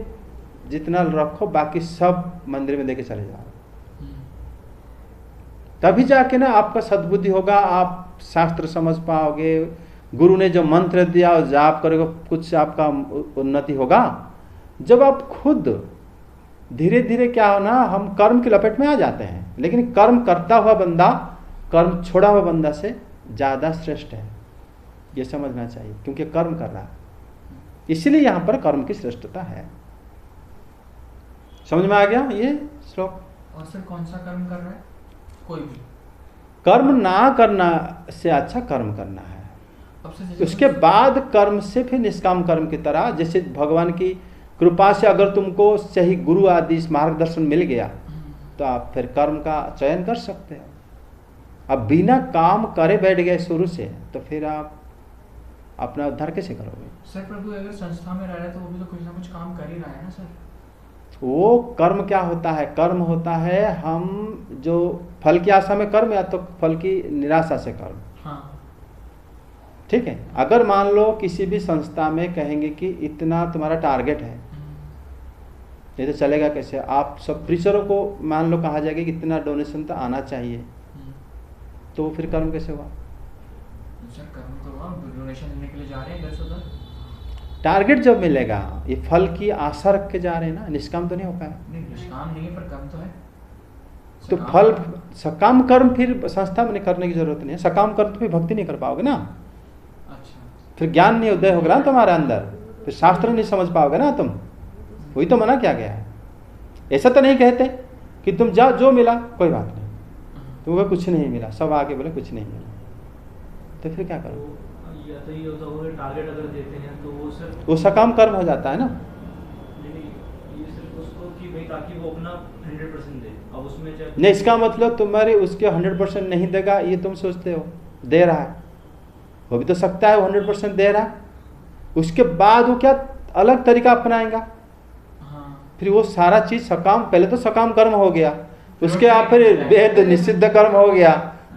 जितना रखो, बाकी सब मंदिर में देके चले जाओ। तभी जाके ना आपका सद्बुद्धि होगा, आप शास्त्र समझ पाओगे, गुरु ने जो मंत्र दिया और जाप करोगे, कुछ आपका उन्नति होगा। जब आप खुद धीरे धीरे क्या हो ना, हम कर्म की लपेट में आ जाते हैं, लेकिन कर्म करता हुआ बंदा कर्म छोड़ा हुआ बंदा से ज्यादा श्रेष्ठ है, ये समझना चाहिए, क्योंकि कर्म कर रहा है। इसलिए यहां पर कर्म की श्रेष्ठता है। समझ में आ गया ये श्लोक? और सर कौन सा कर्म कर रहा है? कोई भी कर्म ना करना से अच्छा कर्म करना है। उसके बाद कर्म से फिर निष्काम कर्म की तरह, जैसे भगवान की कृपा से अगर तुमको सही गुरु आदि मार्गदर्शन मिल गया तो आप फिर कर्म का चयन कर सकते हो। अब बिना काम करे बैठ गए शुरू से, तो फिर आप अपना उद्धार कैसे करोगे? सर प्रभु अगर संस्था में रह रहा है तो वो भी तो कुछ ना कुछ काम कर ही रहा है ना सर। वो कर्म क्या होता है? कर्म होता है हम जो फल की आशा में कर्म, या तो फल की निराशा से कर्म। हाँ। ठीक है, अगर मान लो किसी भी संस्था में कहेंगे कि इतना तुम्हारा टारगेट है, ये तो चलेगा कैसे? आप सब प्रीचरों को मान लो कहा जाएगा कि इतना डोनेशन तो आना चाहिए, तो फिर कर्म कैसे हुआ? सर कर्म तो हुआ, डोनेशन लेने के लिए जा रहे हैं इधर से उधर। टारगेट जब मिलेगा, ये फल की आशा रख के जा रहे हैं ना, निष्काम तो नहीं हो पाया। नहीं निष्काम नहीं है, पर कर्म तो है। तो फल सकाम कर्म फिर संस्था में करने की जरूरत नहीं है। सकाम कर्म तो फिर भक्ति नहीं कर पाओगे ना, अच्छा। फिर ज्ञान नहीं उदय होगा ना तुम्हारे अंदर, फिर शास्त्र नहीं समझ पाओगे ना तुम। वही तो मना किया गया है। ऐसा तो नहीं कहते कि तुम जाओ जो मिला कोई बात नहीं, तुमको कुछ नहीं मिला, सब आके बोले कुछ नहीं मिला, तो फिर क्या करो? या तो ये होता है टारगेट अगर देते हैं तो वो सिर्फ वो सकाम कर्म हो जाता है ना। ये सिर्फ उसको कि भाई ताकि वो अपना 100% दे। अब उसमें जब नहीं, इसका मतलब तुम्हारे उसके 100% नहीं देगा ये तुम सोचते हो, दे रहा है। हो भी तो सकता है वो 100% दे रहा है, उसके बाद वो क्या अलग तरीका अपनाएगा। फिर वो सारा चीज सकाम, पहले तो सकाम कर्म हो गया, उसके आप फिर वेद निषिद्ध कर्म हो गया,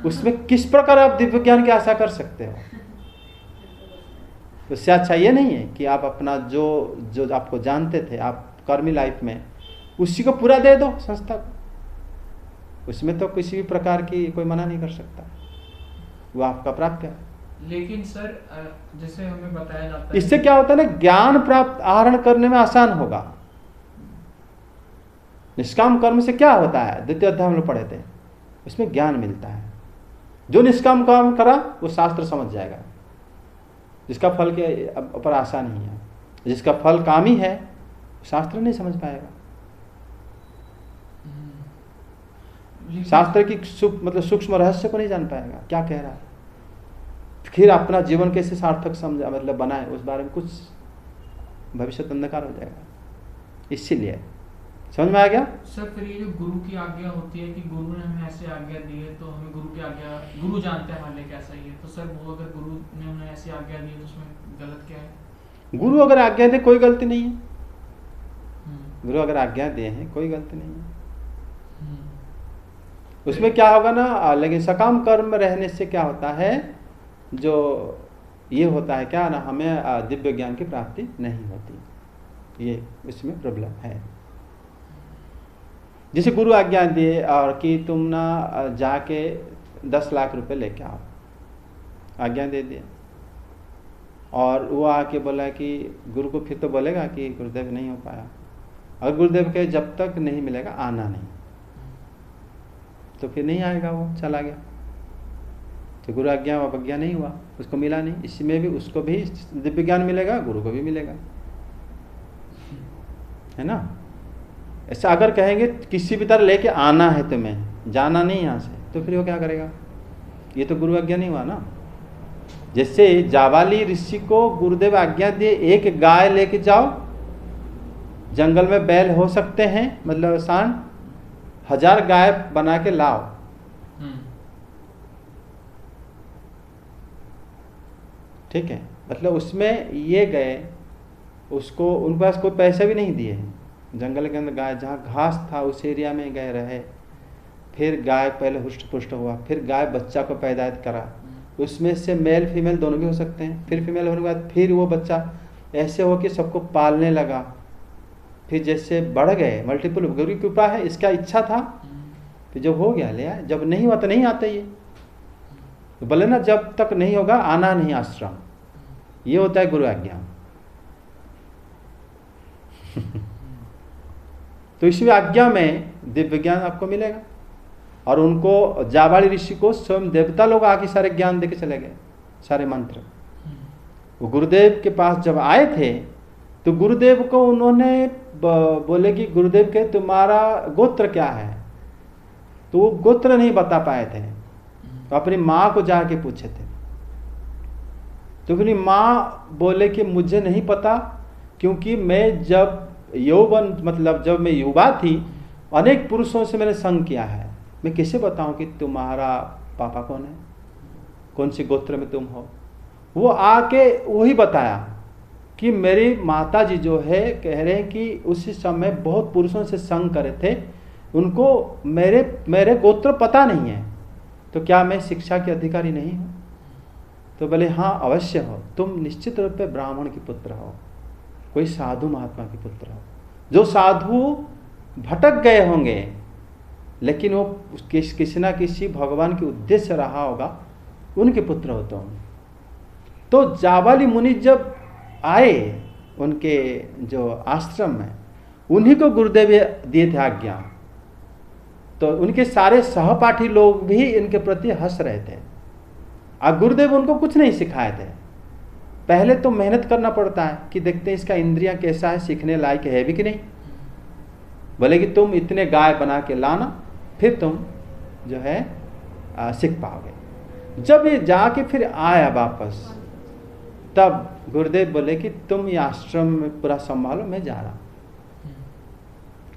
उसमें किस प्रकार आप दिव्य ज्ञान की आशा कर सकते हो? उससे अच्छा ये नहीं है कि आप अपना जो जो आपको जानते थे आप कर्मी लाइफ में, उसी को पूरा दे दो संस्था को। उसमें तो किसी भी प्रकार की कोई मना नहीं कर सकता, वो आपका प्राप्य है। लेकिन सर जैसे हमें बताया जाता है, इससे क्या होता है ना, ज्ञान प्राप्त आहरण करने में आसान होगा। निष्काम कर्म से क्या होता है, द्वितीय अध्याय हम लोग पढ़े थे, उसमें ज्ञान मिलता है। जो निष्काम कर्म करा वो शास्त्र समझ जाएगा, जिसका फल के ऊपर आशा नहीं है, जिसका फल कामी है शास्त्र नहीं समझ पाएगा। शास्त्र की मतलब सूक्ष्म रहस्य को नहीं जान पाएगा, क्या कह रहा है, फिर अपना जीवन कैसे सार्थक समझा मतलब बनाए, उस बारे में कुछ भविष्य अंधकार हो जाएगा। इसीलिए समझ में आ गया सर? फिर ये जो गुरु की आज्ञा होती है कि गुरु ने हमें ऐसे आज्ञा दी है तो हमें गुरु की आज्ञा, गुरु जानते हैं हमारे लिए कैसा ही है, तो सर वो अगर गुरु ने हमें ऐसी आज्ञा दी है तो उसमें गलत क्या है? गुरु अगर आज्ञा दे कोई गलती नहीं है। गुरु अगर आज्ञा दे हैं कोई गलती नहीं है उसमें। क्या होगा ना, लेकिन सकाम कर्म में रहने से क्या होता है, जो ये होता है क्या ना, हमें दिव्य ज्ञान की प्राप्ति नहीं होती, ये इसमें प्रॉब्लम है। जैसे गुरु आज्ञा दिए और कि तुम ना जाके 10 लाख रुपए लेके आओ, आज्ञा दे दिए, और वो आके बोला कि गुरु को फिर तो बोलेगा कि गुरुदेव नहीं हो पाया, और गुरुदेव के जब तक नहीं मिलेगा आना नहीं, तो फिर नहीं आएगा, वो चला गया, तो गुरु आज्ञा अवज्ञा नहीं हुआ, उसको मिला नहीं। इसमें भी उसको भी दिव्य ज्ञान मिलेगा, गुरु को भी मिलेगा, है ना। ऐसा अगर कहेंगे किसी भी तरह लेके आना है तुम्हें, जाना नहीं यहाँ से, तो फिर वो क्या करेगा, ये तो गुरु आज्ञा नहीं हुआ ना। जैसे जाबाली ऋषि को गुरुदेव आज्ञा दिए एक गाय लेके जाओ, जंगल में बैल हो सकते हैं मतलब सांड, 1000 गाय बना के लाओ, ठीक है, मतलब उसमें ये गए, उसको उनके पास कोई पैसे भी नहीं दिए, जंगल के अंदर गाय जहाँ घास था उस एरिया में गए रहे, फिर गाय पहले हुष्ट पुष्ट हुआ, फिर गाय बच्चा को पैदाइश करा, उसमें से मेल फीमेल दोनों भी हो सकते हैं, फिर फीमेल होने के बाद फिर वो बच्चा ऐसे हो कि सबको पालने लगा, फिर जैसे बढ़ गए मल्टीपल, गुरु की कृपा है, इसका इच्छा था, फिर जब हो गया ले आए, जब नहीं हुआ तो नहीं आते ये, तो बोले ना जब तक नहीं होगा आना नहीं आश्रम, ये होता है गुरु आज्ञा। तो इसी आज्ञा में दिव्य ज्ञान आपको मिलेगा। और उनको जाबाली ऋषि को स्वयं देवता लोग आके सारे ज्ञान देके चले गए, सारे मंत्र। वो गुरुदेव के पास जब आए थे तो गुरुदेव को उन्होंने बोले कि गुरुदेव के तुम्हारा गोत्र क्या है, तो वो गोत्र नहीं बता पाए थे, तो अपनी माँ को जाके पूछे थे, तो अपनी माँ बोले कि मुझे नहीं पता, क्योंकि मैं जब यौवन मतलब जब मैं युवा थी अनेक पुरुषों से मैंने संग किया है, मैं कैसे बताऊं कि तुम्हारा पापा कौन है, कौन से गोत्र में तुम हो। वो आके वही बताया कि मेरी माता जी जो है कह रहे हैं कि उसी समय बहुत पुरुषों से संग करे थे, उनको मेरे गोत्र पता नहीं है, तो क्या मैं शिक्षा के अधिकारी नहीं हूँ? तो बोले हाँ अवश्य हो, तुम निश्चित रूप से ब्राह्मण की पुत्र हो, कोई साधु महात्मा की पुत्र हो। जो साधु भटक गए होंगे लेकिन वो किसी ना किसी भगवान के उद्देश्य रहा होगा, उनके पुत्र हो तुम। तो जाबाली मुनि जब आए उनके जो आश्रम में, उन्हीं को गुरुदेव दिए थे आज्ञा, तो उनके सारे सहपाठी लोग भी इनके प्रति हंस रहे थे। और गुरुदेव उनको कुछ नहीं सिखाए थे। पहले तो मेहनत करना पड़ता है कि देखते हैं इसका इंद्रियां कैसा है, सीखने लायक है भी कि नहीं। बोले कि तुम इतने गाय बना के लाना, फिर तुम जो है सीख पाओगे। जब ये जाके फिर आया वापस, तब गुरुदेव बोले कि तुम ये आश्रम में पूरा संभालो, मैं जा रहा हूं।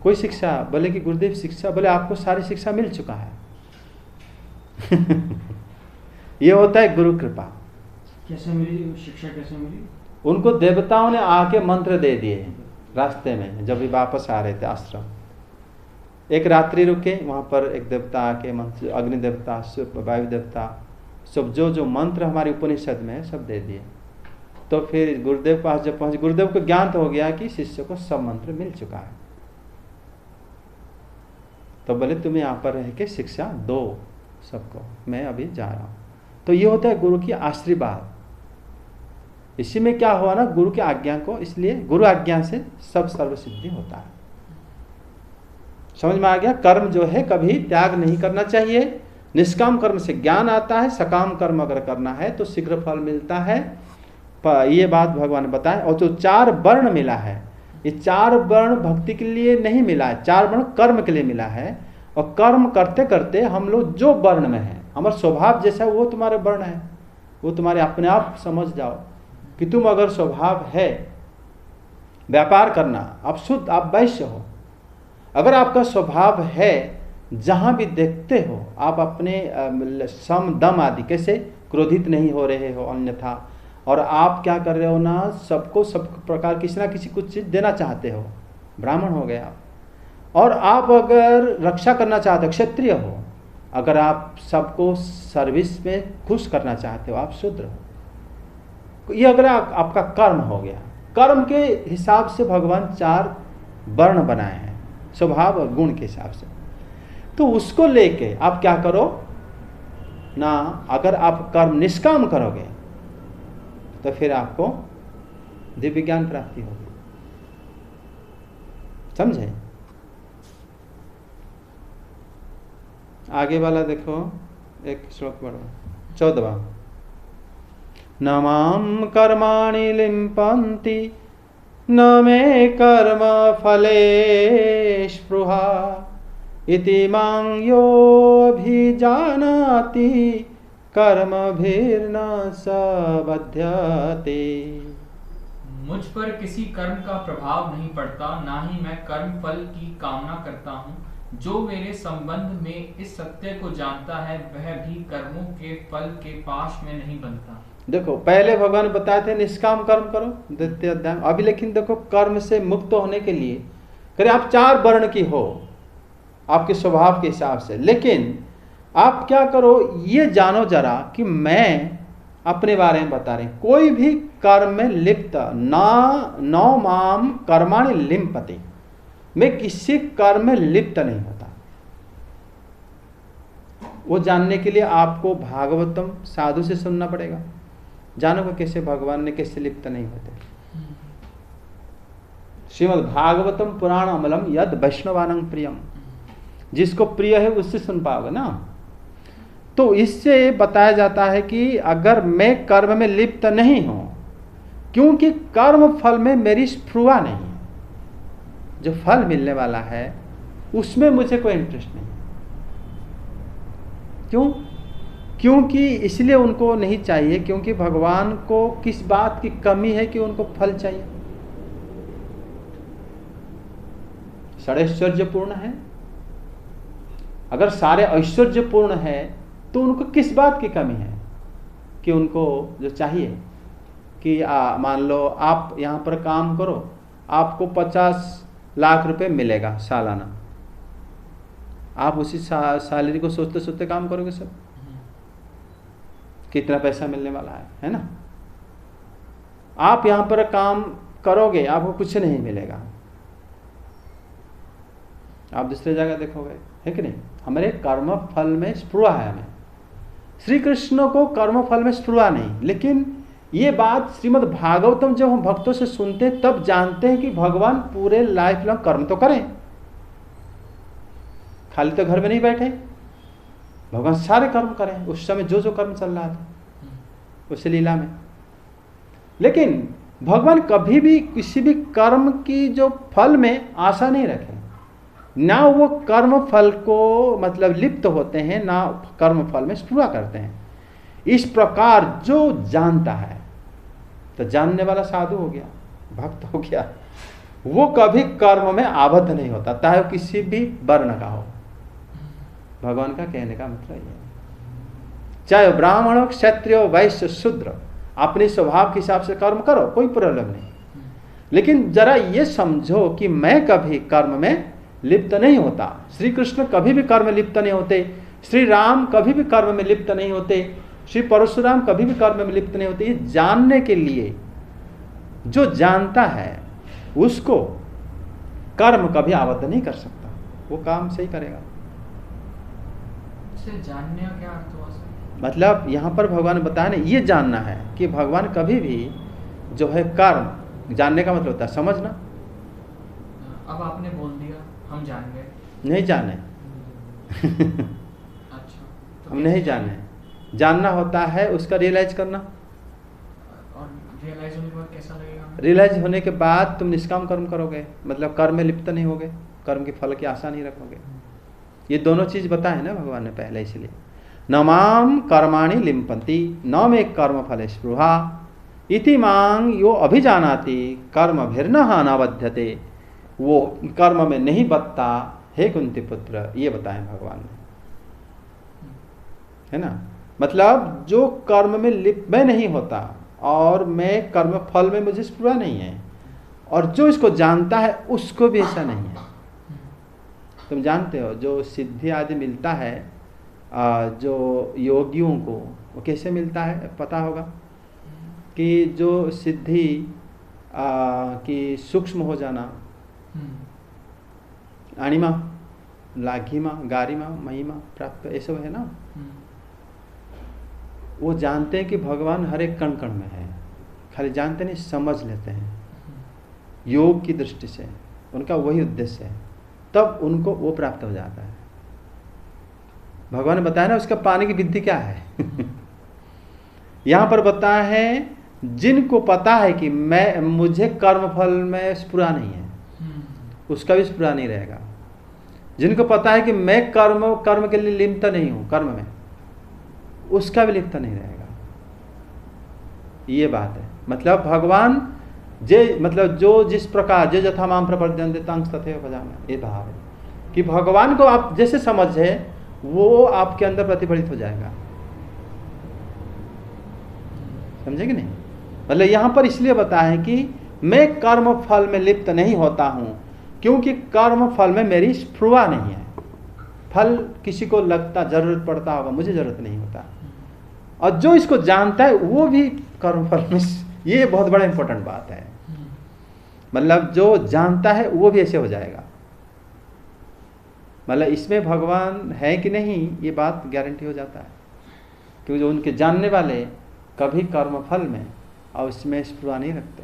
कोई शिक्षा? बोले कि गुरुदेव शिक्षा, बोले आपको सारी शिक्षा मिल चुका है। ये होता है गुरु कृपा। कैसे मिली शिक्षा, कैसे मिली? उनको देवताओं ने आके मंत्र दे दिए रास्ते में, जब भी वापस आ रहे थे आश्रम। एक रात्रि रुके, वहां पर एक देवता आके मंत्र, अग्नि देवता, वायु देवता, सब जो मंत्र हमारे उपनिषद में है सब दे दिए। तो फिर गुरुदेव के पास जब पहुंचे, गुरुदेव को ज्ञान तो हो गया कि शिष्य को सब मंत्र मिल चुका है। तो बोले तुम यहाँ पर रह के शिक्षा दो सबको, मैं अभी जा रहा हूं। तो ये होता है गुरु की आशीर्वाद। इसी में क्या हुआ ना, गुरु की आज्ञा को, इसलिए गुरु आज्ञा से सब सर्व सिद्धि होता है। समझ में आ गया? कर्म जो है कभी त्याग नहीं करना चाहिए। निष्काम कर्म से ज्ञान आता है, सकाम कर्म अगर करना है तो शीघ्र फल मिलता है। ये बात भगवान ने बताया। और जो 4 वर्ण मिला है, ये 4 वर्ण भक्ति के लिए नहीं मिला है, 4 वर्ण कर्म के लिए मिला है। और कर्म करते करते हम लोग जो वर्ण में है, हमारा स्वभाव जैसा है वो तुम्हारे वर्ण है, वो तुम्हारे अपने आप समझ जाओ कि तुम अगर स्वभाव है व्यापार करना, आप शुद्ध, आप वैश्य हो। अगर आपका स्वभाव है जहां भी देखते हो आप अपने सम दम आदि, कैसे क्रोधित नहीं हो रहे हो अन्यथा, और आप क्या कर रहे हो ना, सबको सब प्रकार किसी ना किसी कुछ चीज देना चाहते हो, ब्राह्मण हो गए आप। और आप अगर रक्षा करना चाहते हो, क्षत्रिय हो। अगर आप सबको सर्विस में खुश करना चाहते हो, आप शूद्र हो। ये अगर आपका कर्म हो गया। कर्म के हिसाब से भगवान 4 वर्ण बनाए हैं, स्वभाव और गुण के हिसाब से। तो उसको लेके आप क्या करो ना, अगर आप कर्म निष्काम करोगे तो फिर आपको दिव्य ज्ञान प्राप्ति होगी। समझे? आगे वाला देखो, एक श्लोक पढ़ो, 14वां। न मां कर्माणि लिम्पन्ति न मे कर्म फले स्पृहा इति मां योऽभिजानाति कर्मभिर्न स बध्यते। मुझ पर किसी कर्म का प्रभाव नहीं पड़ता, ना ही मैं कर्म फल की कामना करता हूँ। जो मेरे संबंध में इस सत्य को जानता है वह भी कर्मों के फल के पाश में नहीं बनता। देखो पहले भगवान बताए थे निष्काम कर्म करो, द्वितीय अध्याय। अभी लेकिन देखो कर्म से मुक्त होने के लिए करें आप 4 वर्ण की हो आपके स्वभाव के हिसाब से, लेकिन आप क्या करो ये जानो जरा कि मैं अपने बारे में बता रहे हैं, कोई भी कर्म में लिप्त न माम कर्माणि लिम्पति, मैं किसी कर्म में लिप्त नहीं होता। वो जानने के लिए आपको भागवतम साधु से सुनना पड़ेगा, जानोगे कैसे भगवान ने कैसे लिप्त नहीं होते। श्रीमद् भागवतम पुराण अमलम यद वैष्णवानं प्रियम, जिसको प्रिय है उससे सुन पाओगे ना। तो इससे बताया जाता है कि अगर मैं कर्म में लिप्त नहीं हूं, क्योंकि कर्म फल में मेरी स्पृहा नहीं है, जो फल मिलने वाला है उसमें मुझे कोई इंटरेस्ट नहीं। क्यों? क्योंकि इसलिए उनको नहीं चाहिए, क्योंकि भगवान को किस बात की कमी है कि उनको फल चाहिए। षडैश्वर्यपूर्ण है, अगर सारे ऐश्वर्यपूर्ण है तो उनको किस बात की कमी है कि उनको जो चाहिए। कि मान लो आप यहाँ पर काम करो, आपको 50 लाख रुपए मिलेगा सालाना, आप उसी सैलरी को सोचते सोचते काम करोगे सब, कितना पैसा मिलने वाला है ना। आप यहाँ पर काम करोगे, आपको कुछ नहीं मिलेगा, आप दूसरी जगह देखोगे, है कि नहीं। हमारे कर्म फल में स्पृहा है हमें, श्री कृष्ण को कर्म फल में स्पृहा नहीं। लेकिन ये बात श्रीमद् भागवतम जब हम भक्तों से सुनते हैं तब जानते हैं कि भगवान पूरे लाइफ लॉन्ग कर्म तो करें, खाली तो घर में नहीं बैठे, भगवान सारे कर्म करें उस समय जो जो कर्म चल रहा था उस लीला में। लेकिन भगवान कभी भी किसी भी कर्म की जो फल में आशा नहीं रखे, ना वो कर्म फल को मतलब लिप्त होते हैं, ना कर्म फल में स्पृहा करते हैं। इस प्रकार जो जानता है, तो जानने वाला साधु हो गया, भक्त हो गया, वो कभी कर्म में आबद्ध नहीं होता, चाहे किसी भी वर्ण का हो। भगवान का कहने का मतलब ये है, चाहे ब्राह्मण हो, क्षत्रिय हो, वैश्य, शूद्र, अपने स्वभाव के हिसाब से कर्म करो, कोई प्रॉब्लम नहीं। लेकिन जरा ये समझो कि मैं कभी कर्म में लिप्त नहीं होता, श्री कृष्ण कभी भी कर्म में लिप्त नहीं होते, श्री राम कभी भी कर्म में लिप्त नहीं होते, श्री परशुराम कभी भी कर्म में लिप्त नहीं होते। ये जानने के लिए जो जानता है उसको कर्म कभी आबद्ध नहीं कर सकता, वो काम सही करेगा। जानने का क्या अर्थ हुआ सर? मतलब यहाँ पर भगवान ने बताया ना, ये जानना है कि भगवान कभी भी जो है कर्म, जानने का मतलब होता है समझना। अब आपने बोल दिया, हम जान गए। नहीं जाने अच्छा, तो हम नहीं जाने, जानना होता है उसका रियलाइज करना, और रियलाइज होने के बाद कैसा लगेगा हमें? रियलाइज होने के बाद तुम निष्काम कर्म करोगे, मतलब कर्म में लिप्त नहीं होगे, कर्म के फल की आशा नहीं रखोगे। ये दोनों चीज बताए ना भगवान ने पहले, इसलिए न माम कर्माणि लिम्पन्ति न मे कर्म फले स्पृहा इति मांग यो अभिजानाति कर्म भिर्न अनाबध्यते, वो कर्म में नहीं बदता हे कुंती पुत्र, ये बताएं भगवान ने, है ना। मतलब जो कर्म में लिप्त मैं नहीं होता और मैं कर्म फल में मुझे स्पृहा नहीं है, और जो इसको जानता है उसको भी ऐसा नहीं है। तुम जानते हो जो सिद्धि आदि मिलता है जो योगियों को, वो कैसे मिलता है पता होगा कि जो सिद्धि की सूक्ष्म हो जाना, अणिमा, लाघिमा, गारिमा, महिमा प्राप्त, ये सब है ना। वो जानते हैं कि भगवान हर एक कण कण में है, खाली जानते नहीं, समझ लेते हैं योग की दृष्टि से, उनका वही उद्देश्य है, तब उनको वो प्राप्त हो जाता है। भगवान ने बताया ना उसका पाने की विधि क्या है यहां पर बताया है जिनको पता है कि मुझे कर्म फल में स्पृहा नहीं है, उसका भी स्पृहा नहीं रहेगा। जिनको पता है कि मैं कर्म के लिए लिप्त नहीं हूं, कर्म में, उसका भी लिप्त नहीं रहेगा। ये बात है। मतलब भगवान मतलब जो जिस प्रकार जो यथा माम प्रपद्यन्ते तंग तथैव भजामि, ये भाव है कि भगवान को आप जैसे समझे वो आपके अंदर प्रतिफलित हो जाएगा। समझे कि नहीं? मतलब यहां पर इसलिए बताया है कि मैं कर्म फल में लिप्त नहीं होता हूं, क्योंकि कर्म फल में मेरी स्पृहा नहीं है। फल किसी को लगता जरूरत पड़ता होगा, मुझे जरूरत नहीं होता। और जो इसको जानता है वो भी कर्म फल में, ये बहुत बड़ा इंपॉर्टेंट बात है। मतलब जो जानता है वो भी ऐसे हो जाएगा। मतलब इसमें भगवान है कि नहीं ये बात गारंटी हो जाता है, क्योंकि जो उनके जानने वाले कभी कर्म फल में और इसमें स्पृहा नहीं रखते।